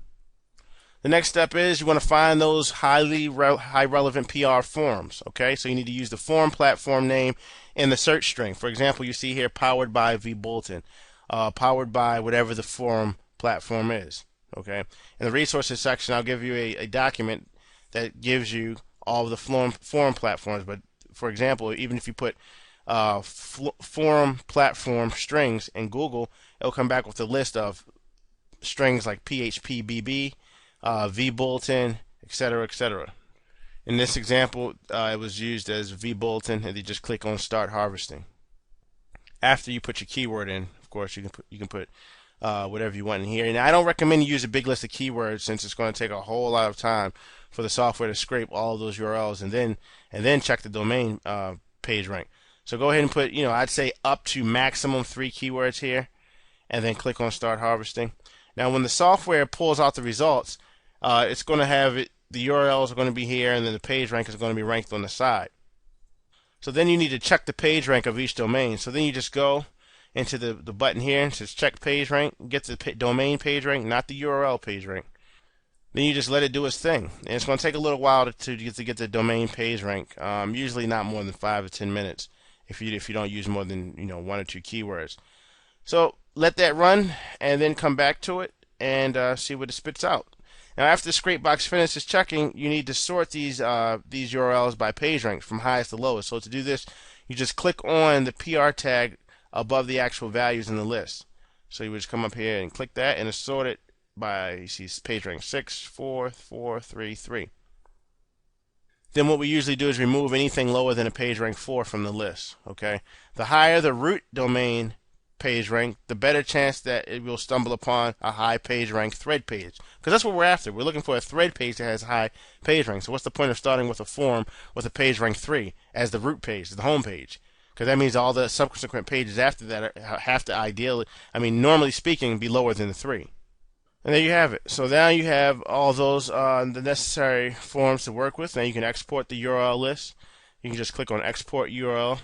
The next step is you want to find those high relevant PR forums. Okay, so you need to use the forum platform name in the search string. For example, you see here powered by vBulletin, powered by whatever the forum platform is. Okay, in the resources section, I'll give you a document that gives you all of the forum platforms. But for example, even if you put forum platform strings in Google, it'll come back with a list of strings like PHPBB, vBulletin, etc., etc. In this example, it was used as vBulletin, and you just click on Start Harvesting. After you put your keyword in, of course, you can put whatever you want in here. And I don't recommend you use a big list of keywords since it's going to take a whole lot of time for the software to scrape all of those URLs and then check the domain page rank. So go ahead and put, I'd say up to maximum 3 keywords here, and then click on Start Harvesting. Now, when the software pulls out the results, it's going to have the URLs are going to be here, and then the page rank is going to be ranked on the side. So then you need to check the page rank of each domain. So then you just go into the button here and says check page rank, get the domain page rank, not the URL page rank. Then you just let it do its thing, and it's going to take a little while to get the domain page rank. Usually not more than 5 or 10 minutes if you don't use more than 1 or 2 keywords. So let that run, and then come back to it and see what it spits out. Now, after the scrape box finishes checking, you need to sort these URLs by page rank from highest to lowest. So to do this, you just click on the PR tag above the actual values in the list. So you would just come up here and click that, and it's sorted by, you see, page rank 6, 4, 4, 3, 3. Then what we usually do is remove anything lower than a page rank 4 from the list. Okay, the higher the root domain page rank, the better chance that it will stumble upon a high page rank thread page, because that's what we're after. We're looking for a thread page that has high page rank. So what's the point of starting with a forum with a page rank 3 as the root page, the home page? Because that means all the subsequent pages after that have to ideally, normally speaking, be lower than the 3. And there you have it. So now you have all those the necessary forms to work with. Now you can export the URL list. You can just click on Export URL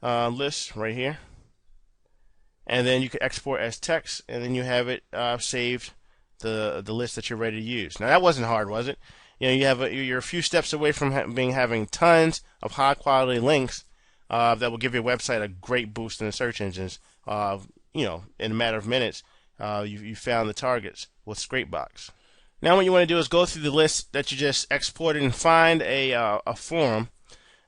list right here, and then you can export as text, and then you have it saved the list that you're ready to use. Now that wasn't hard, was it? You're a few steps away from having tons of high quality links that will give your website a great boost in the search engines. In a matter of minutes. You found the targets with Scrapebox. Now what you want to do is go through the list that you just exported and find a forum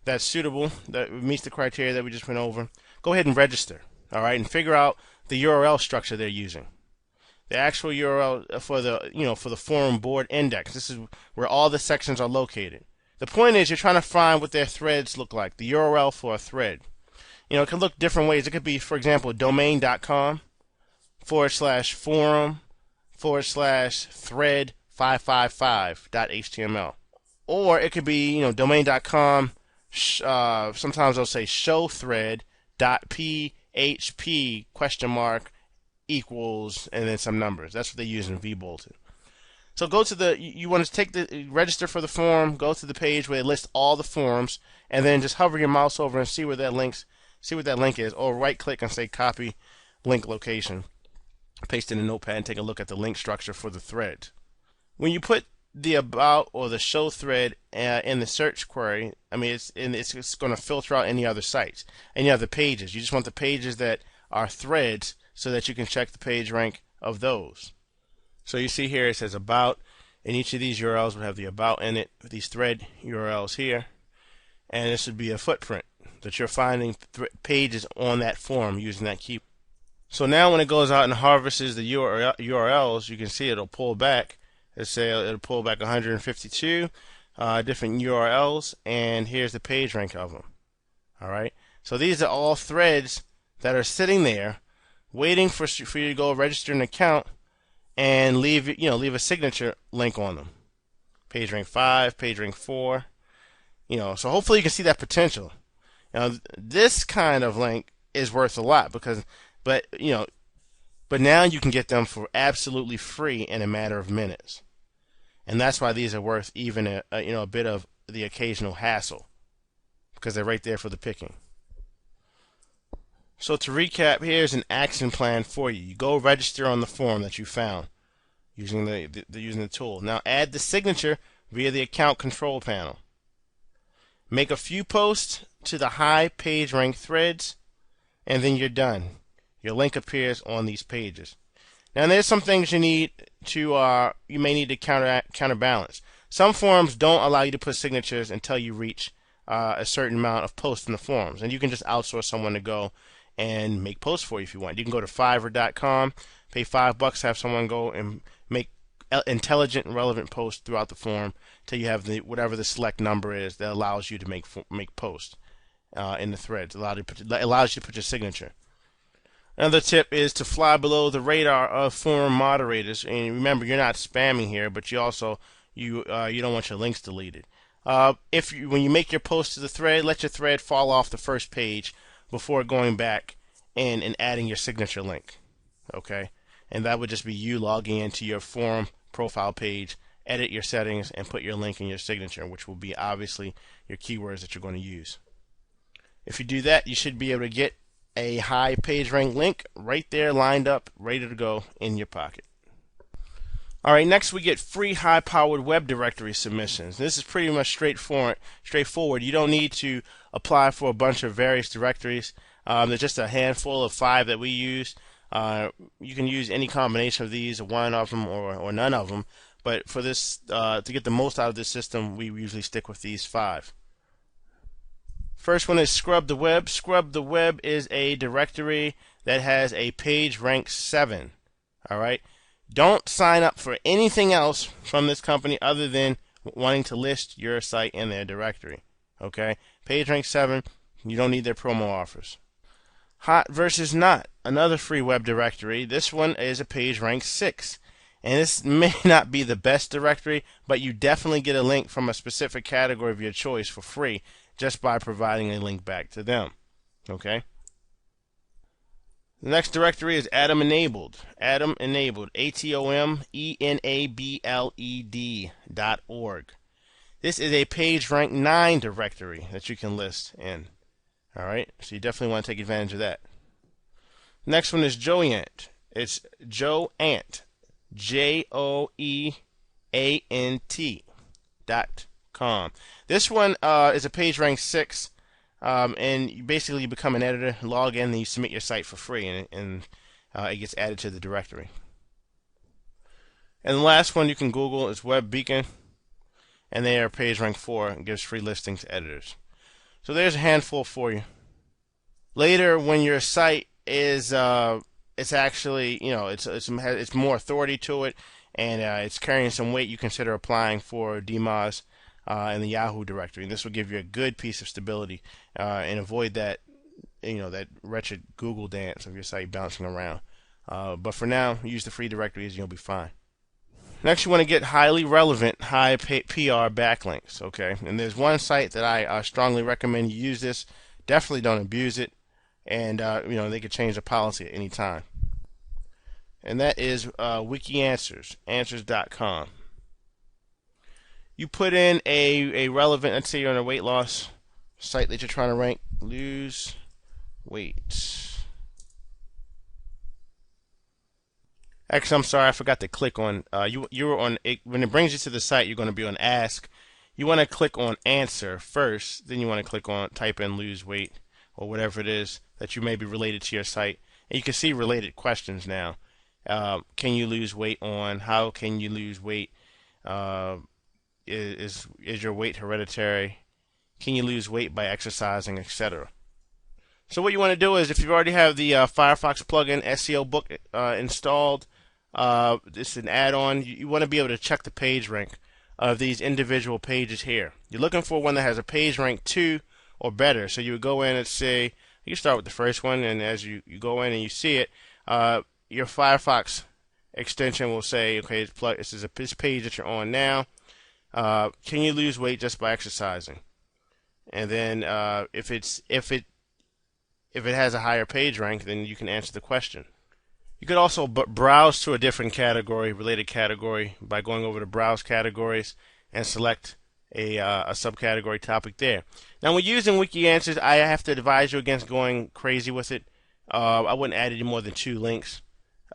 that's suitable, that meets the criteria that we just went over. Go ahead and register, all right, and figure out the URL structure they're using. The actual URL for the forum board index. This is where all the sections are located. The point is you're trying to find what their threads look like, the URL for a thread. It can look different ways. It could be, for example, domain.com /forum /thread 555.html, or it could be domain.com. Sometimes they'll say show thread.php equals and then some numbers. That's what they use in vBulletin. So go to you want to register for the forum. Go to the page where it lists all the forums, and then just hover your mouse over and see where that link is, or right click and say copy link location. Paste in a notepad and take a look at the link structure for the thread. When you put the about or the show thread in the search query, it's going to filter out any other sites, any other pages. You just want the pages that are threads so that you can check the page rank of those. So you see here it says about, and each of these URLs will have the about in it, with these thread URLs here, and this would be a footprint that you're finding pages on that forum using that key. So now when it goes out and harvests the URLs, you can see it'll pull back. It'll pull back 152 different URLs, and here's the page rank of them. All right. So these are all threads that are sitting there, waiting for you to go register an account and leave a signature link on them. PageRank 5, PageRank 4. So hopefully you can see that potential. This kind of link is worth a lot but now you can get them for absolutely free in a matter of minutes, and that's why these are worth even a bit of the occasional hassle, because they're right there for the picking. So to recap, here's an action plan for you. You go register on the form that you found using the tool. Now add the signature via the account control panel. Make a few posts to the high page rank threads, and then you're done. Your link appears on these pages. Now there's some things you may need to counterbalance. Some forums don't allow you to put signatures until you reach a certain amount of posts in the forums, and you can just outsource someone to go and make posts for you if you want. You can go to Fiverr.com, pay $5 to have someone go and make intelligent and relevant posts throughout the forum till you have whatever the select number is that allows you to make posts in the threads. Allows you to put your signature. Another tip is to fly below the radar of forum moderators. And remember, you're not spamming here, but you also you don't want your links deleted. When you make your post to the thread, let your thread fall off the first page before going back and adding your signature link. Okay, and that would just be you logging into your forum profile page, edit your settings, and put your link in your signature, which will be obviously your keywords that you're going to use. If you do that, you should be able to get a high page rank link right there lined up, ready to go in your pocket. Alright, next we get free high-powered web directory submissions. This is pretty much straightforward. You don't need to apply for a bunch of various directories. There's just a handful of 5 that we use. You can use any combination of these, one of them or none of them. But for this, to get the most out of this system, we usually stick with these 5. First one is Scrub the Web. Scrub the Web is a directory that has a page rank 7. Alright? Don't sign up for anything else from this company other than wanting to list your site in their directory. Okay? Page rank 7, you don't need their promo offers. Hot versus Not, another free web directory. This one is a page rank 6. And this may not be the best directory, but you definitely get a link from a specific category of your choice for free just by providing a link back to them. Okay? The next directory is Atom Enabled. Atom Enabled, ATOMENABLED.org. This is a page rank 9 directory that you can list in. Alright, so you definitely want to take advantage of that. Next one is Joyant. It's Joyant, JOEANT.com. This one is a page rank 6. And you basically become an editor, log in, and you submit your site for free, and it gets added to the directory. And the last one you can Google is WebBeacon, and they are page rank 4 and gives free listings to editors. So there's a handful for you. Later, when your site is it's actually it's more authority to it, and it's carrying some weight, you consider applying for DMOZ in the Yahoo directory. And this will give you a good piece of stability and avoid that that wretched Google dance of your site bouncing around. But for now, use the free directories and you'll be fine. Next, you want to get highly relevant, high PR backlinks. Okay, and there's one site that I strongly recommend you use this. Definitely don't abuse it, and they could change the policy at any time. And that is WikiAnswers, answers.com. You put in a relevant, let's say you're on a weight loss site that you're trying to rank, lose weight. Actually, I'm sorry, I forgot to click on, you were on, when it brings you to the site, you're going to be on Ask. You want to click on Answer first, then you want to click on type in lose weight, or whatever it is that you may be related to your site. And you can see related questions now. Can you lose weight on? How can you lose weight? Is your weight hereditary? Can you lose weight by exercising, etc.? So what you want to do is, if you already have the Firefox plugin SEO book installed, it's an add-on. You want to be able to check the page rank of these individual pages here. You're looking for one that has a page rank 2 or better. So you would go in and say, you start with the first one, and as you go in and you see it, your Firefox extension will say, okay, this is this page that you're on now. Can you lose weight just by exercising? And then if it has a higher page rank, then you can answer the question. You could also browse to a different category, related category, by going over to Browse Categories and select a subcategory topic there. Now, when using Wiki Answers, I have to advise you against going crazy with it. I wouldn't add any more than 2 links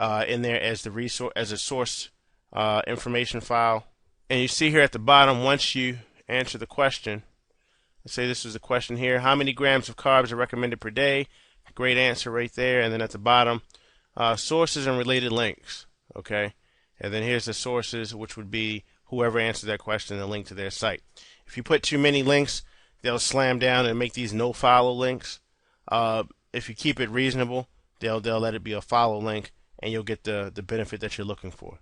in there as the resource, as a source information file. And you see here at the bottom, once you answer the question, let's say this is the question here: how many grams of carbs are recommended per day? Great answer right there. And then at the bottom, sources and related links. Okay, and then here's the sources, which would be whoever answered that question and a link to their site. If you put too many links, they'll slam down and make these no follow links. If you keep it reasonable, they'll let it be a follow link, and you'll get the benefit that you're looking for.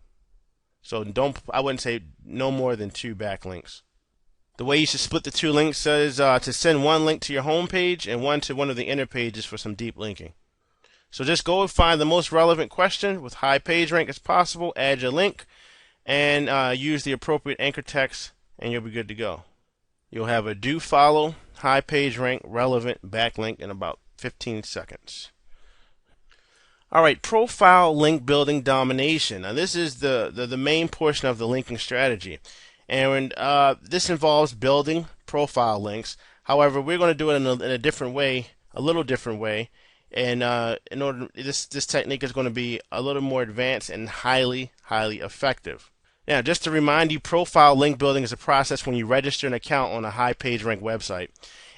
So I wouldn't say no more than 2 backlinks. The way you should split the 2 links is to send one link to your home page and one to one of the inner pages for some deep linking. So just go and find the most relevant question with high page rank as possible, add your link, and use the appropriate anchor text, and you'll be good to go. You'll have a do follow, high page rank, relevant backlink in about 15 seconds. All right, profile link building domination. Now this is the main portion of the linking strategy, and this involves building profile links. However, we're going to do it in a different way, a little different way, and in order, this technique is going to be a little more advanced and highly effective. Now, just to remind you, profile link building is a process when you register an account on a high page rank website,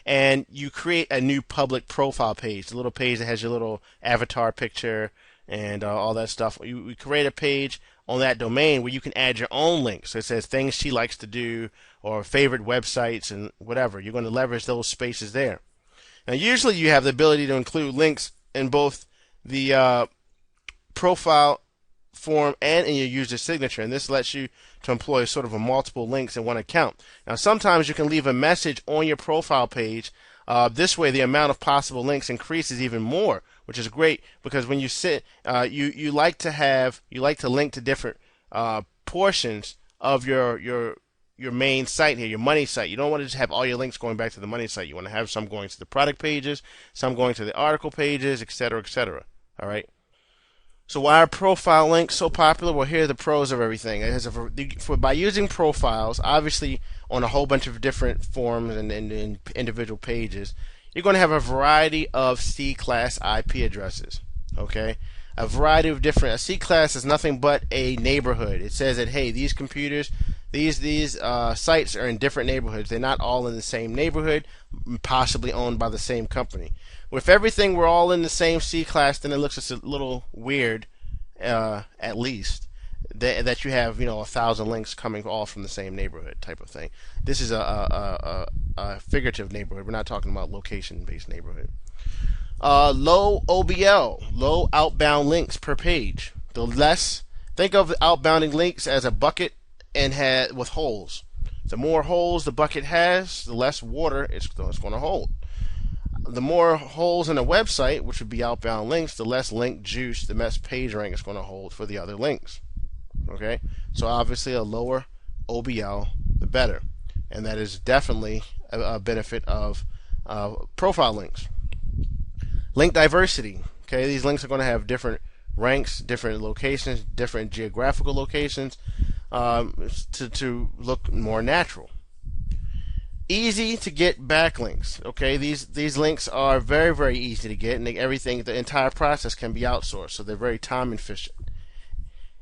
and you create a new public profile page, the little page that has your little avatar picture and all that stuff. We create a page on that domain where you can add your own links. So it says things she likes to do or favorite websites and whatever. You're going to leverage those spaces there. Now, usually you have the ability to include links in both the profile form and in your user signature, and this lets you to employ sort of a multiple links in one account. Now, sometimes you can leave a message on your profile page. This way, the amount of possible links increases even more, which is great because when you you like to link to different portions of your main site here, your money site. You don't want to just have all your links going back to the money site. You want to have some going to the product pages, some going to the article pages, etc., etc. All right. So why are profile links so popular? Well, here are the pros of everything. By using profiles, obviously on a whole bunch of different forms and individual pages, you're going to have a variety of C-class IP addresses. Okay, a variety of different. A C-class is nothing but a neighborhood. It says that, hey, these computers, these sites are in different neighborhoods. They're not all in the same neighborhood, possibly owned by the same company. With everything we're all in the same C-class, then it looks just a little weird, at least, that you have 1,000 links coming all from the same neighborhood type of thing. This is a figurative neighborhood. We're not talking about location-based neighborhood. Low OBL, low outbound links per page. Think of outbounding links as a bucket and with holes. The more holes the bucket has, the less water it's going to hold. The more holes in a website, which would be outbound links, the less link juice, the less page rank it's going to hold for the other links. Okay, so obviously a lower OBL, the better, and that is definitely a benefit of profile links. Link diversity. Okay, these links are going to have different ranks, different locations, different geographical locations to look more natural. Easy to get backlinks. Okay, these links are very easy to get, and the entire process can be outsourced, so they're very time efficient.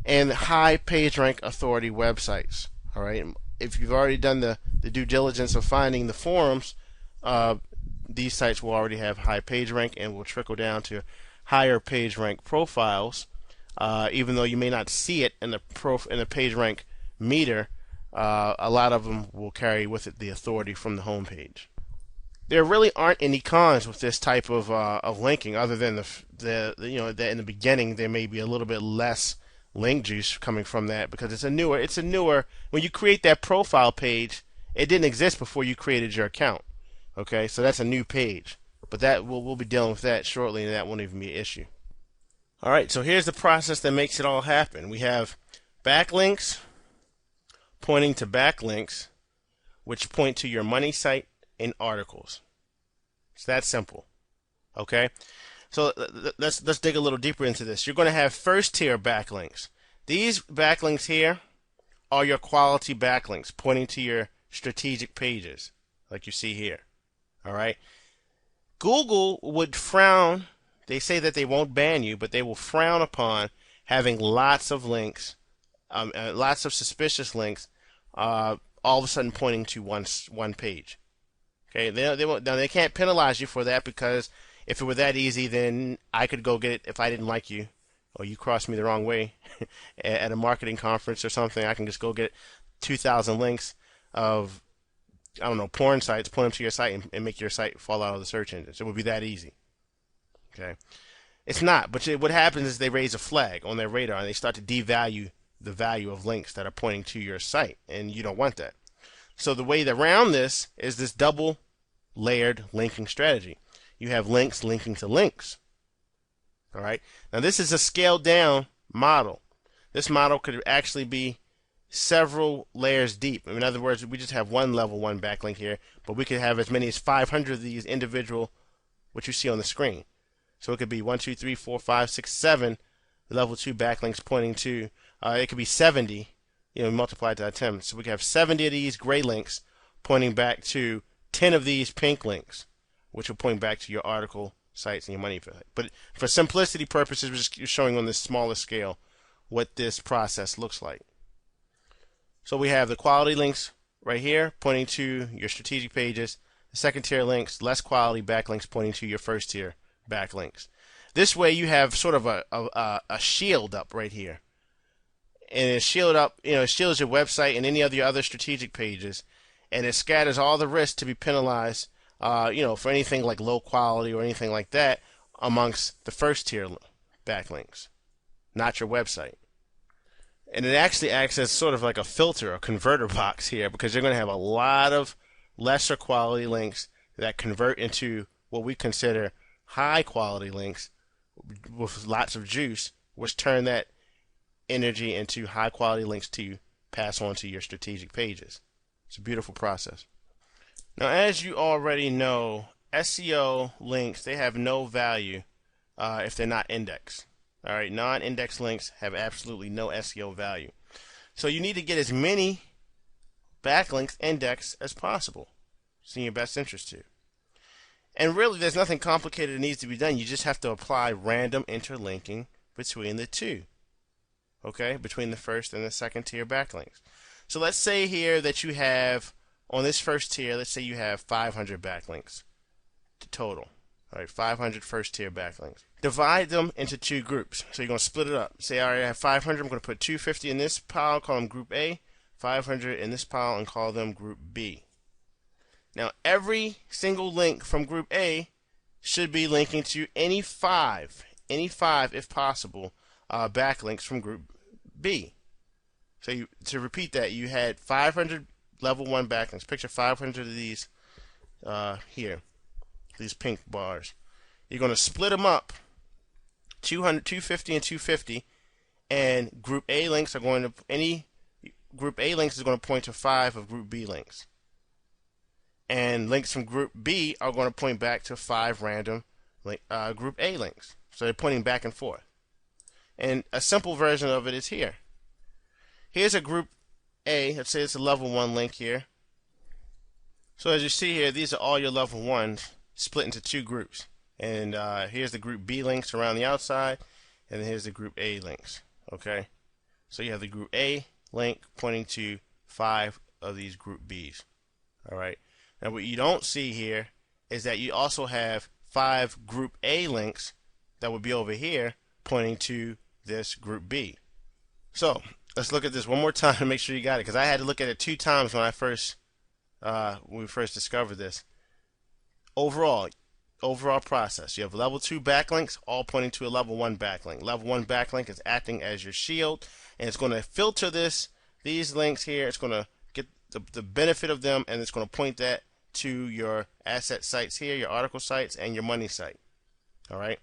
And high page rank authority websites. All right, if you've already done the due diligence of finding the forums, these sites will already have high page rank and will trickle down to higher page rank profiles. Even though you may not see it in the page rank meter, a lot of them will carry with it the authority from the home page. There really aren't any cons with this type of linking, other than that in the beginning there may be a little bit less link juice coming from that because it's a newer. When you create that profile page, it didn't exist before you created your account. Okay, so that's a new page, but that we'll be dealing with that shortly, and that won't even be an issue. All right, so here's the process that makes it all happen. We have backlinks pointing to backlinks, which point to your money site and articles. It's that simple. Okay, so let's dig a little deeper into this. You're going to have first tier backlinks. These backlinks here are your quality backlinks pointing to your strategic pages, like you see here. All right. Google would frown. They say that they won't ban you, but they will frown upon having lots of links, lots of suspicious links, all of a sudden pointing to one page. Okay, they can't penalize you for that, because if it were that easy, then I could go get it if I didn't like you, or you crossed me the wrong way at a marketing conference or something. I can just go get 2,000 links of, I don't know, porn sites, point them to your site, and make your site fall out of the search engines. It would be that easy. Okay, it's not. But what happens is they raise a flag on their radar, and they start to devalue the value of links that are pointing to your site, and you don't want that. So the way around this is this double layered linking strategy. You have links linking to links. All right. Now this is a scaled down model. This model could actually be several layers deep. In other words, we just have one level 1 backlink here, but we could have as many as 500 of these individual, what you see on the screen. So it could be 1, 2, 3, 4, 5, 6, 7 level 2 backlinks pointing to, it could be 70, multiplied by 10. So we could have 70 of these gray links pointing back to 10 of these pink links, which will point back to your article sites and your money site. But for simplicity purposes, we're just showing on this smaller scale what this process looks like. So we have the quality links right here pointing to your strategic pages, the second tier links, less quality backlinks pointing to your first tier backlinks. This way you have sort of a shield up right here. And it shields your website and any of your other strategic pages, and it scatters all the risk to be penalized, for anything like low quality or anything like that amongst the first tier backlinks, not your website. And it actually acts as sort of like a filter, a converter box here, because you're going to have a lot of lesser quality links that convert into what we consider high quality links with lots of juice, which turn that energy into high quality links to pass on to your strategic pages. It's a beautiful process. Now, as you already know, SEO links, they have no value if they're not indexed. All right, non-index links have absolutely no SEO value. So you need to get as many backlinks indexed as possible. It's in your best interest to. And really, there's nothing complicated that needs to be done. You just have to apply random interlinking between the two. Okay, between the first and the second tier backlinks. So let's say here that you have, on this first tier, let's say you have 500 backlinks total. All right, 500 first tier backlinks. Divide them into two groups. So you're going to split it up. Say, all right, I have 500. I'm going to put 250 in this pile, call them Group A, 500 in this pile, and call them Group B. Now, every single link from Group A should be linking to any five, if possible, backlinks from Group B. So to repeat that, you had 500 level 1 backlinks. Picture 500 of these here, these pink bars. You're going to split them up, 250 and 250, and Group A links are going to, Group A links is going to point to 5 of Group B links. And links from Group B are going to point back to 5 random Group A links. So they're pointing back and forth. And a simple version of it is here. Here's a Group A. Let's say it's a level 1 link here. So as you see here, these are all your level 1s split into two groups. And here's the Group B links around the outside, and then here's the Group A links. Okay? So you have the Group A link pointing to 5 of these Group Bs. All right? Now what you don't see here is that you also have 5 Group A links that would be over here pointing to this Group B. So let's look at this one more time to make sure you got it, because I had to look at it 2 times when we first discovered this. Overall process, you have level 2 backlinks all pointing to a level 1 backlink. Level 1 backlink is acting as your shield, and it's going to filter these links here. It's going to get the benefit of them, and it's going to point that to your asset sites here, your article sites, and your money site. All right.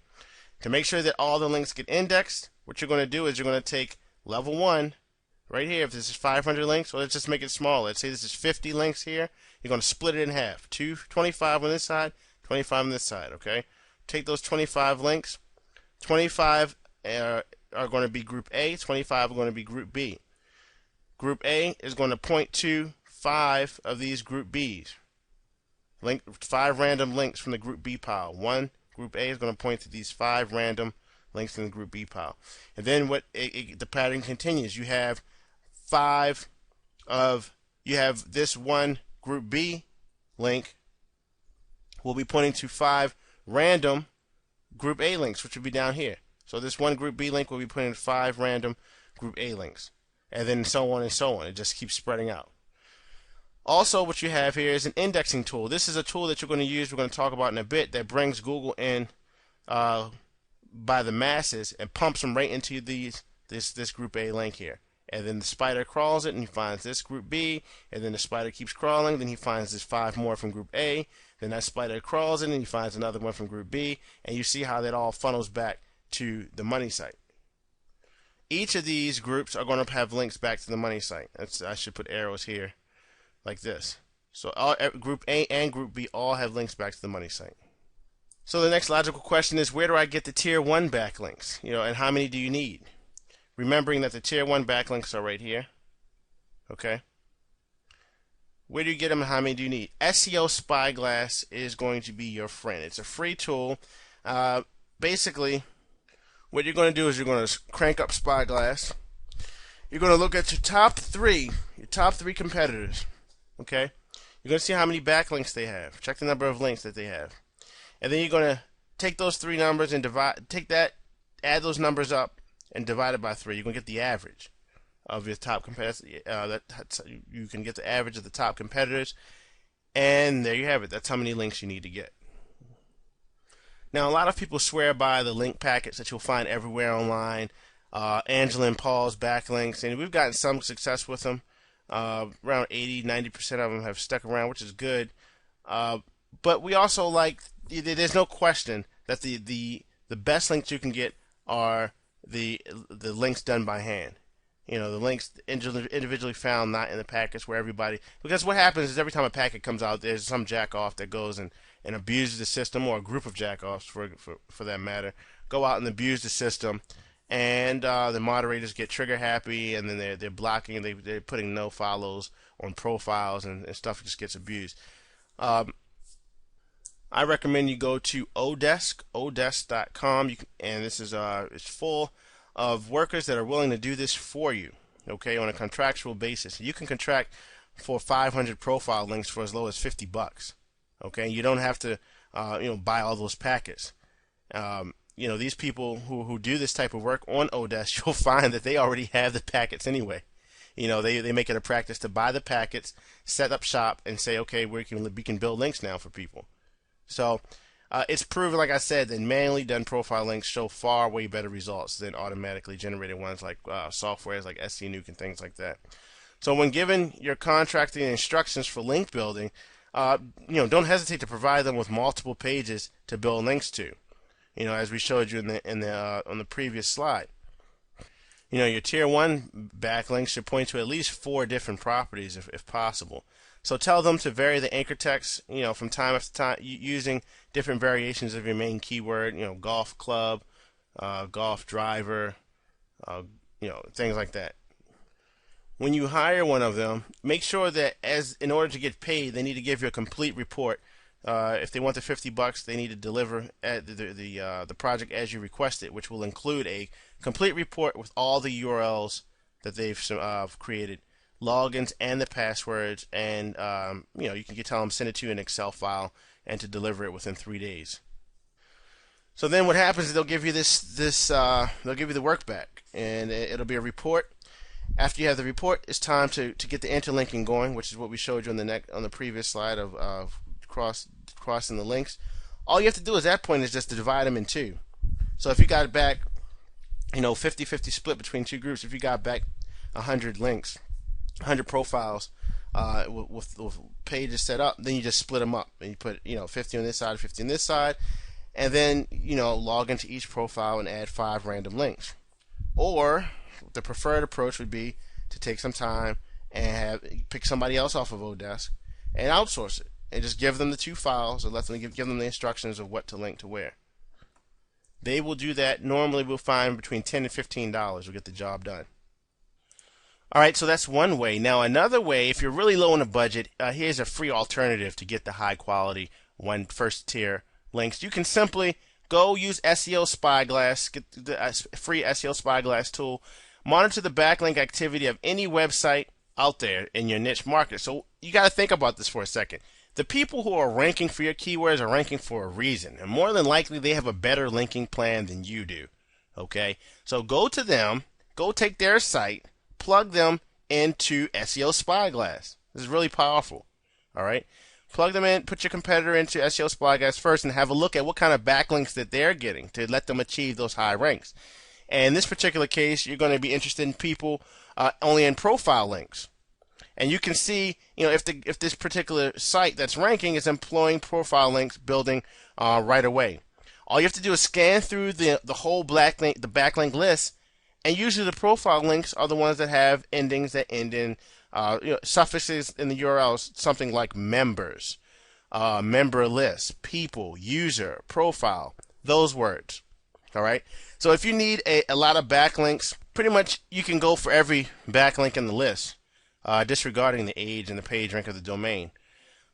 To make sure that all the links get indexed, what you're going to do is you're going to take level 1 right here. If this is 500 links, well, let's just make it smaller. Let's say this is 50 links here. You're going to split it in half. 25 on this side, 25 on this side. Okay. Take those 25 links. 25 are going to be group A. 25 are going to be group B. Group A is going to point to 5 of these group B's. 5 random links from the group B pile. Group A is going to point to these 5 random links in the group B pile. And then the pattern continues. You have this one group B link will be pointing to 5 random group A links, which will be down here. So this one group B link will be pointing to 5 random group A links. And then so on and so on. It just keeps spreading out. Also, what you have here is an indexing tool. This is a tool that you're going to use, we're going to talk about in a bit, that brings Google in by the masses and pumps them right into this group A link here. And then the spider crawls it and he finds this group B, and then the spider keeps crawling, then he finds this 5 more from group A, then that spider crawls in and he finds another one from group B, and you see how that all funnels back to the money site. Each of these groups are going to have links back to the money site. I should put arrows here like this. So group A and group B all have links back to the money site. So the next logical question is, where do I get the tier 1 backlinks? And how many do you need? Remembering that the tier 1 backlinks are right here. Okay. Where do you get them and how many do you need? SEO Spyglass is going to be your friend. It's a free tool. Basically, what you're going to do is you're going to crank up Spyglass. You're going to look at your top 3 competitors. Okay? You're going to see how many backlinks they have. Check the number of links that they have. And then you're going to take those 3 numbers and add those numbers up and divide it by 3. You're going to get the average of your top competitors. You can get the average of the top competitors. And there you have it. That's how many links you need to get. Now, a lot of people swear by the link packets that you'll find everywhere online. Angela and Paul's backlinks, and we've gotten some success with them. Around 80-90% of them have stuck around, which is good. But we also there's no question that the best links you can get are the links done by hand. The links individually found, not in the packets where everybody. Because what happens is every time a packet comes out, there's some jack-off that goes and abuses the system, or a group of jack-offs for that matter, go out and abuse the system. And the moderators get trigger happy, and then they're blocking, and they're putting no follows on profiles, and stuff just gets abused. I recommend you go to odesk.com, and this is it's full of workers that are willing to do this for you, okay, on a contractual basis. You can contract for 500 profile links for as low as $50. Okay, you don't have to buy all those packets. These people who do this type of work on Odesk, you'll find that they already have the packets anyway. They make it a practice to buy the packets, set up shop, and say, okay, we can build links now for people. So it's proven, like I said, that manually done profile links show far way better results than automatically generated ones like softwares like SCNuke and things like that. So when given your contracting instructions for link building, don't hesitate to provide them with multiple pages to build links to. As we showed you on the previous slide. Your tier 1 backlinks should point to at least 4 different properties if possible. So tell them to vary the anchor text, from time after time, using different variations of your main keyword, golf club, golf driver, things like that. When you hire one of them, make sure that in order to get paid, they need to give you a complete report. If they want the $50, they need to deliver the project as you request it, which will include a complete report with all the URLs that they've created, logins and the passwords, and you can tell them send it to you in an Excel file and to deliver it within 3 days. So then what happens is they'll give you they'll give you the work back, and it'll be a report. After you have the report, it's time to get the interlinking going, which is what we showed you on the previous slide of crossing the links. All you have to do at that point is just to divide them in 2. So if you got back, 50-50 split between 2 groups, if you got back 100 links, 100 profiles with pages set up, then you just split them up and you put 50 on this side, 50 on this side, and then log into each profile and add 5 random links. Or the preferred approach would be to take some time and pick somebody else off of Odesk and outsource it and just give them the 2 files or let them give them the instructions of what to link to where. They will do that. Normally we'll find between $10 and $15 will get the job done. Alright, so that's one way. Now another way, if you're really low on a budget, here's a free alternative to get the high quality first tier links. You can simply go use SEO Spyglass, get the free SEO Spyglass tool, monitor the backlink activity of any website out there in your niche market. So you got to think about this for a second. The people who are ranking for your keywords are ranking for a reason, and more than likely they have a better linking plan than you do. Okay, so go to them, go take their site, plug them into SEO Spyglass. This is really powerful. All right, plug them in, put your competitor into SEO Spyglass first, and have a look at what kind of backlinks that they're getting to let them achieve those high ranks. And in this particular case, you're going to be interested in people only in profile links. And you can see, if this particular site that's ranking is employing profile links building right away. All you have to do is scan through the whole backlink list, and usually the profile links are the ones that have endings that end in suffixes in the URLs, something like members, member list, people, user, profile, those words. All right. So if you need a lot of backlinks, pretty much you can go for every backlink in the list. Disregarding the age and the page rank of the domain.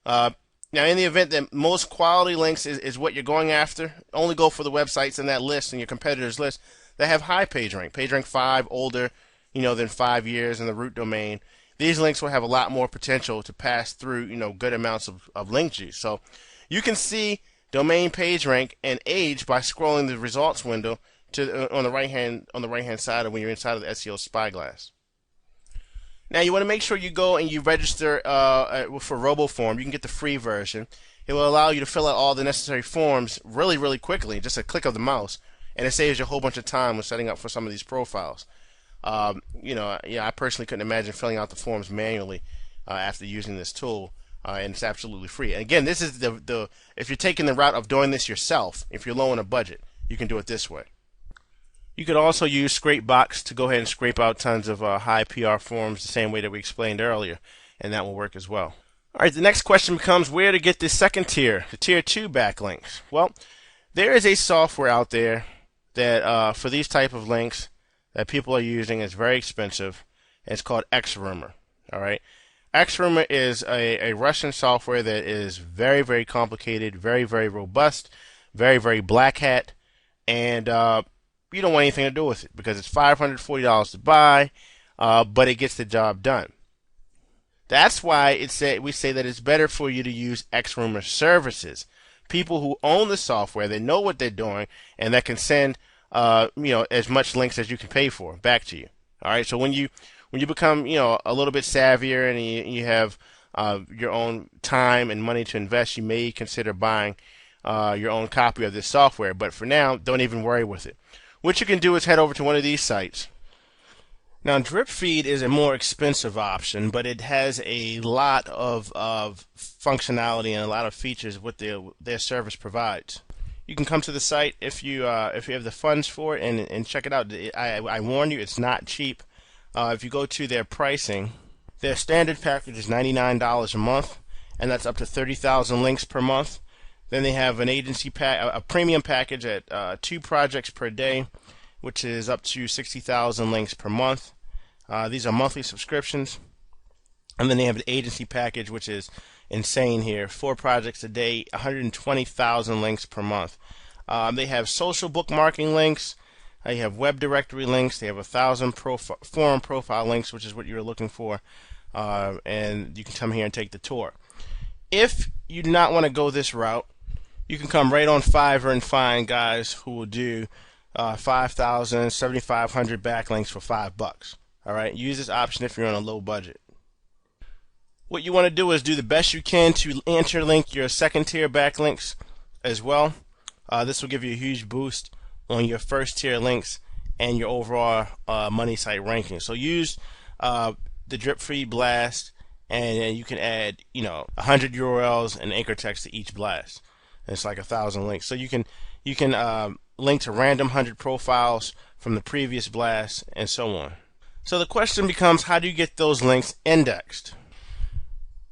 Now, in the event that most quality links is what you're going after, only go for the websites in that list, in your competitors' list, that have high page rank 5, older, than 5 years in the root domain. These links will have a lot more potential to pass through, good amounts of link juice. So you can see domain page rank and age by scrolling the results window to on the right hand side of when you're inside of the SEO Spyglass. Now you want to make sure you go and you register for RoboForm. You can get the free version. It will allow you to fill out all the necessary forms really, really quickly, just a click of the mouse, and it saves you a whole bunch of time when setting up for some of these profiles. I personally couldn't imagine filling out the forms manually after using this tool, and it's absolutely free. And again, this is the if you're taking the route of doing this yourself, if you're low on a budget, you can do it this way. You could also use Scrapebox to go ahead and scrape out tons of high PR forms the same way that we explained earlier, and that will work as well. All right, the next question becomes where to get this second tier, the tier 2 backlinks. Well, there is a software out there that for these type of links that people are using is very expensive, and it's called XRumor. All right, XRumor is a Russian software that is very, very complicated, very, very robust, very, very black hat, and you don't want anything to do with it because it's $540 to buy, but it gets the job done. That's why we say that it's better for you to use XRumor services. People who own the software, they know what they're doing, and that can send as much links as you can pay for back to you. All right. So when you become a little bit savvier and you have your own time and money to invest, you may consider buying your own copy of this software. But for now, don't even worry with it. What you can do is head over to one of these sites. Now, DripFeed is a more expensive option, but it has a lot of functionality and a lot of features what their service provides. You can come to the site if you have the funds for it and check it out. I warn you, it's not cheap. If you go to their pricing, their standard package is $99 a month, and that's up to 30,000 links per month. Then they have an a premium package at 2 projects per day, which is up to 60,000 links per month. These are monthly subscriptions. And then they have an agency package, which is insane here. 4 projects a day, 120,000 links per month. They have social bookmarking links. They have web directory links. They have 1,000 forum profile links, which is what you're looking for. And you can come here and take the tour. If you do not want to go this route, you can come right on Fiverr and find guys who will do 5,000, 7,500 backlinks for $5. All right, use this option if you're on a low budget. What you want to do is do the best you can to interlink your second tier backlinks as well. This will give you a huge boost on your first tier links and your overall money site ranking. So use the DripFeed Blast and you can add 100 URLs and anchor text to each blast. It's like 1,000 links. So you can link to random 100 profiles from the previous blast and so on. So the question becomes, how do you get those links indexed?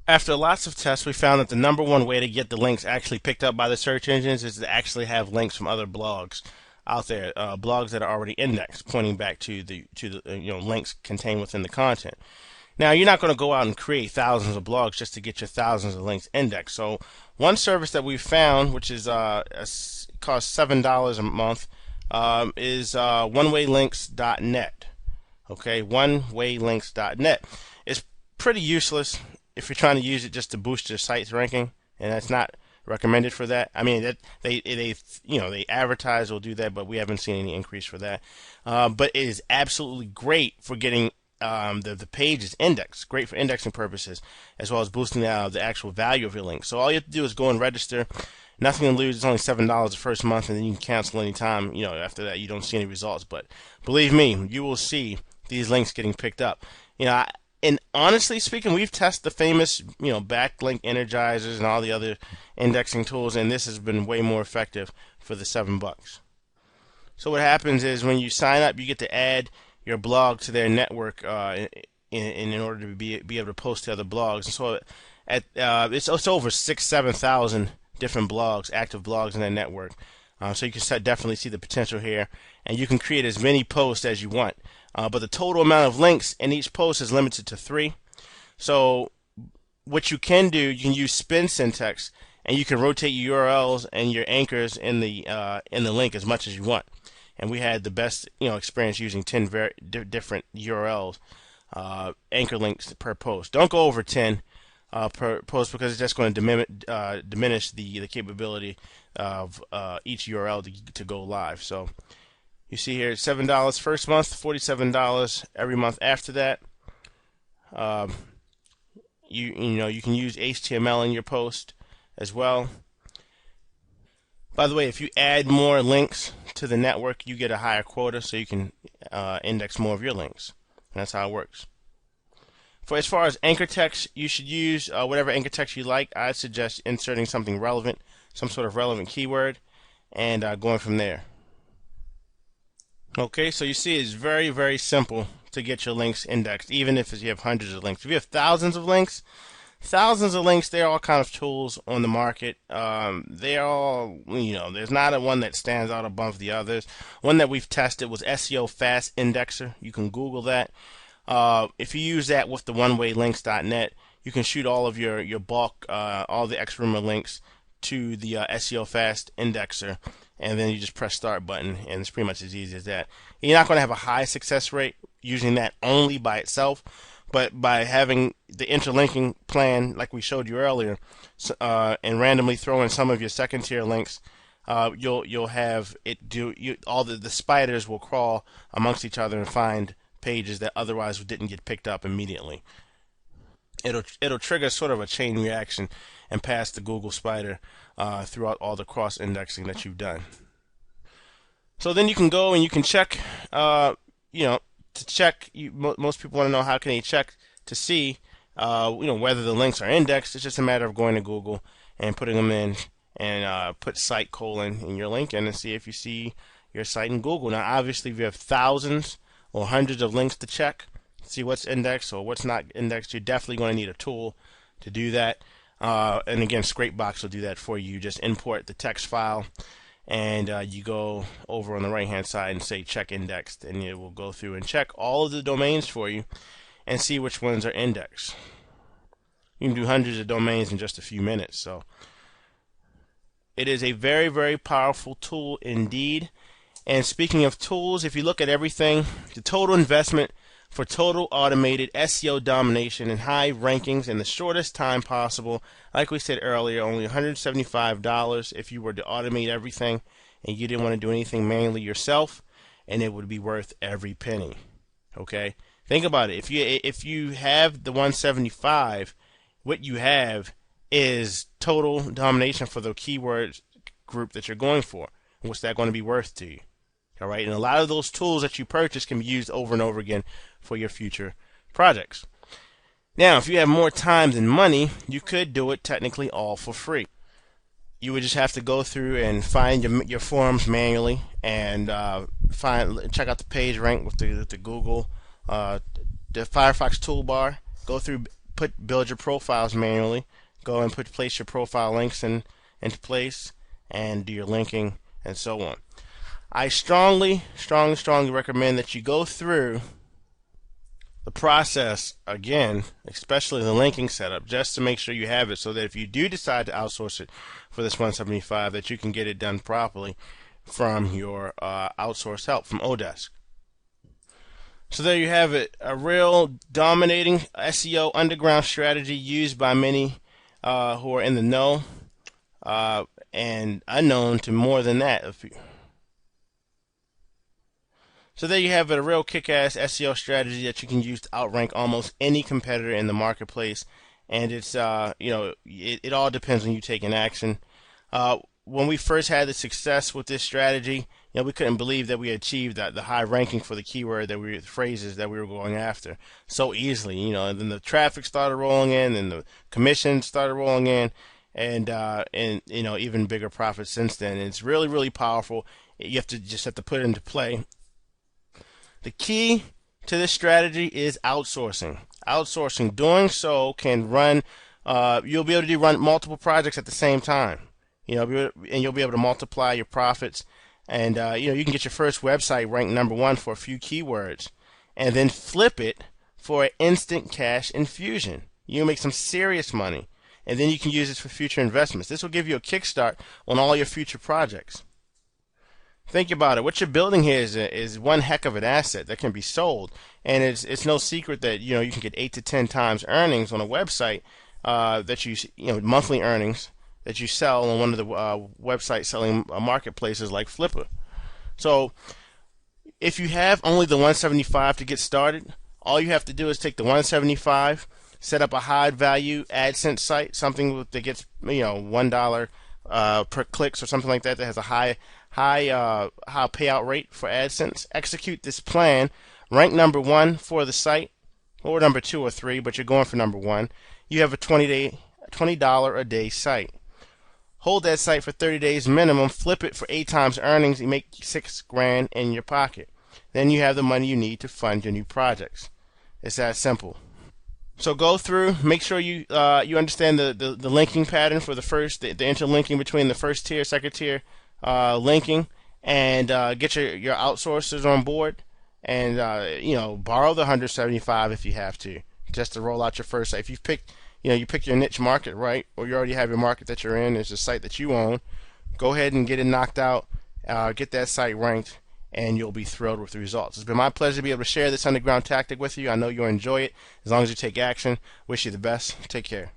After lots of tests, we found that the number one way to get the links actually picked up by the search engines is to actually have links from other blogs out there, blogs that are already indexed, pointing back to the links contained within the content. Now, you're not going to go out and create thousands of blogs just to get your thousands of links indexed. So one service that we found, which is costs $7 a month, is onewaylinks.net. Okay, onewaylinks.net. It's pretty useless if you're trying to use it just to boost your site's ranking, and that's not recommended for that. I mean, they advertise will do that, but we haven't seen any increase for that. But it is absolutely great for getting the page is indexed, great for indexing purposes, as well as boosting the actual value of your link. So all you have to do is go and register. Nothing to lose. It's only $7 the first month, and then you can cancel anytime. After that, you don't see any results. But believe me, you will see these links getting picked up. And honestly speaking, we've tested the famous, backlink energizers and all the other indexing tools, and this has been way more effective for the $7. So what happens is when you sign up, you get to add your blog to their network in order to be able to post to other blogs. And so it's over 7,000 different blogs, active blogs in their network. So you can definitely see the potential here, and you can create as many posts as you want. But the total amount of links in each post is limited to 3. So what you can do, you can use spin syntax, and you can rotate your URLs and your anchors in the link as much as you want. And we had the best experience using 10 different URLs, anchor links per post. Don't go over 10 per post, because it's just going to diminish the capability of each URL to go live. So you see here, $7 first month, $47 every month after that. You can use HTML in your post as well. By the way, if you add more links to the network, you get a higher quota, so you can index more of your links. And that's how it works. As far as anchor text, you should use whatever anchor text you like. I suggest inserting something relevant, some sort of relevant keyword, and going from there. Okay, so you see it's very, very simple to get your links indexed, even if you have hundreds of links. If you have thousands of links, there are all kinds of tools on the market. They're all, there's not one that stands out above the others. One that we've tested was SEO Fast Indexer. You can Google that. If you use that with the onewaylinks.net, you can shoot all of your bulk, all the extra links to the SEO Fast Indexer, and then you just press start button, and it's pretty much as easy as that. You're not going to have a high success rate using that only by itself, but by having the interlinking plan like we showed you earlier, and randomly throw in some of your second tier links, you'll have it do all the spiders will crawl amongst each other and find pages that otherwise didn't get picked up immediately. It'll trigger sort of a chain reaction and pass the Google spider throughout all the cross indexing that you've done. So then you can go and you can check, to check. Most people want to know, how can they check to see, whether the links are indexed. It's just a matter of going to Google and putting them in, and put site : in your link and see if you see your site in Google. Now, obviously, if you have thousands or hundreds of links to check, see what's indexed or what's not indexed, you're definitely going to need a tool to do that. And again, Scrapebox will do that for you. You just import the text file, and you go over on the right hand side and say check indexed, and it will go through and check all of the domains for you and see which ones are indexed. You can do hundreds of domains in just a few minutes. So it is a very, very powerful tool indeed. And speaking of tools, if you look at everything, the total investment for total automated SEO domination and high rankings in the shortest time possible, like we said earlier, only $175 if you were to automate everything and you didn't want to do anything manually yourself, and it would be worth every penny. Okay, think about it. If you have the 175, what you have is total domination for the keyword group that you're going for. What's that going to be worth to you? All right, and a lot of those tools that you purchase can be used over and over again for your future projects. Now, if you have more time than money, you could do it technically all for free. You would just have to go through and find your forums manually and check out the page rank with the Google, the Firefox toolbar. Go through, build your profiles manually. Go and place your profile links into place and do your linking and so on. I strongly recommend that you go through the process again, especially the linking setup, just to make sure you have it, so that if you do decide to outsource it for this 175, that you can get it done properly from your outsourced help from Odesk. So there you have it, a real dominating SEO underground strategy used by many who are in the know, and unknown to more than that. So there you have it, a real kick-ass SEO strategy that you can use to outrank almost any competitor in the marketplace. And it's it all depends on you taking action. When we first had the success with this strategy, we couldn't believe that we achieved the high ranking for the keyword the phrases that we were going after so easily. And then the traffic started rolling in, and the commissions started rolling in, and even bigger profits since then. And it's really powerful. You have to put it into play. The key to this strategy is outsourcing. Doing so can run. You'll be able to run multiple projects at the same time. And you'll be able to multiply your profits. And you can get your first website ranked #1 for a few keywords, and then flip it for an instant cash infusion. You'll make some serious money, and then you can use this for future investments. This will give you a kickstart on all your future projects. Think about it. What you're building here is one heck of an asset that can be sold, and it's no secret that you can get 8 to 10 times earnings on a website that monthly earnings that you sell on one of the website selling marketplaces like Flippa. So if you have only the 175 to get started, all you have to do is take the 175, set up a high value AdSense site, something that gets $1 per clicks or something like that has a high payout rate for AdSense. Execute this plan, rank #1 for the site, or #2 or 3, but you're going for #1. You have a $20 a day site. Hold that site for 30 days minimum, flip it for 8 times earnings, you make $6 grand in your pocket. Then you have the money you need to fund your new projects. It's that simple. So go through, make sure you understand the linking pattern for the interlinking between the first tier, second tier linking, and get your outsourcers on board, and borrow the 175 if you have to, just to roll out your first site. If you've picked you pick your niche market, right, or you already have your market that you're in, it's a site that you own, go ahead and get it knocked out, get that site ranked, and you'll be thrilled with the results. It's been my pleasure to be able to share this underground tactic with you. I know you'll enjoy it as long as you take action. Wish you the best. Take care.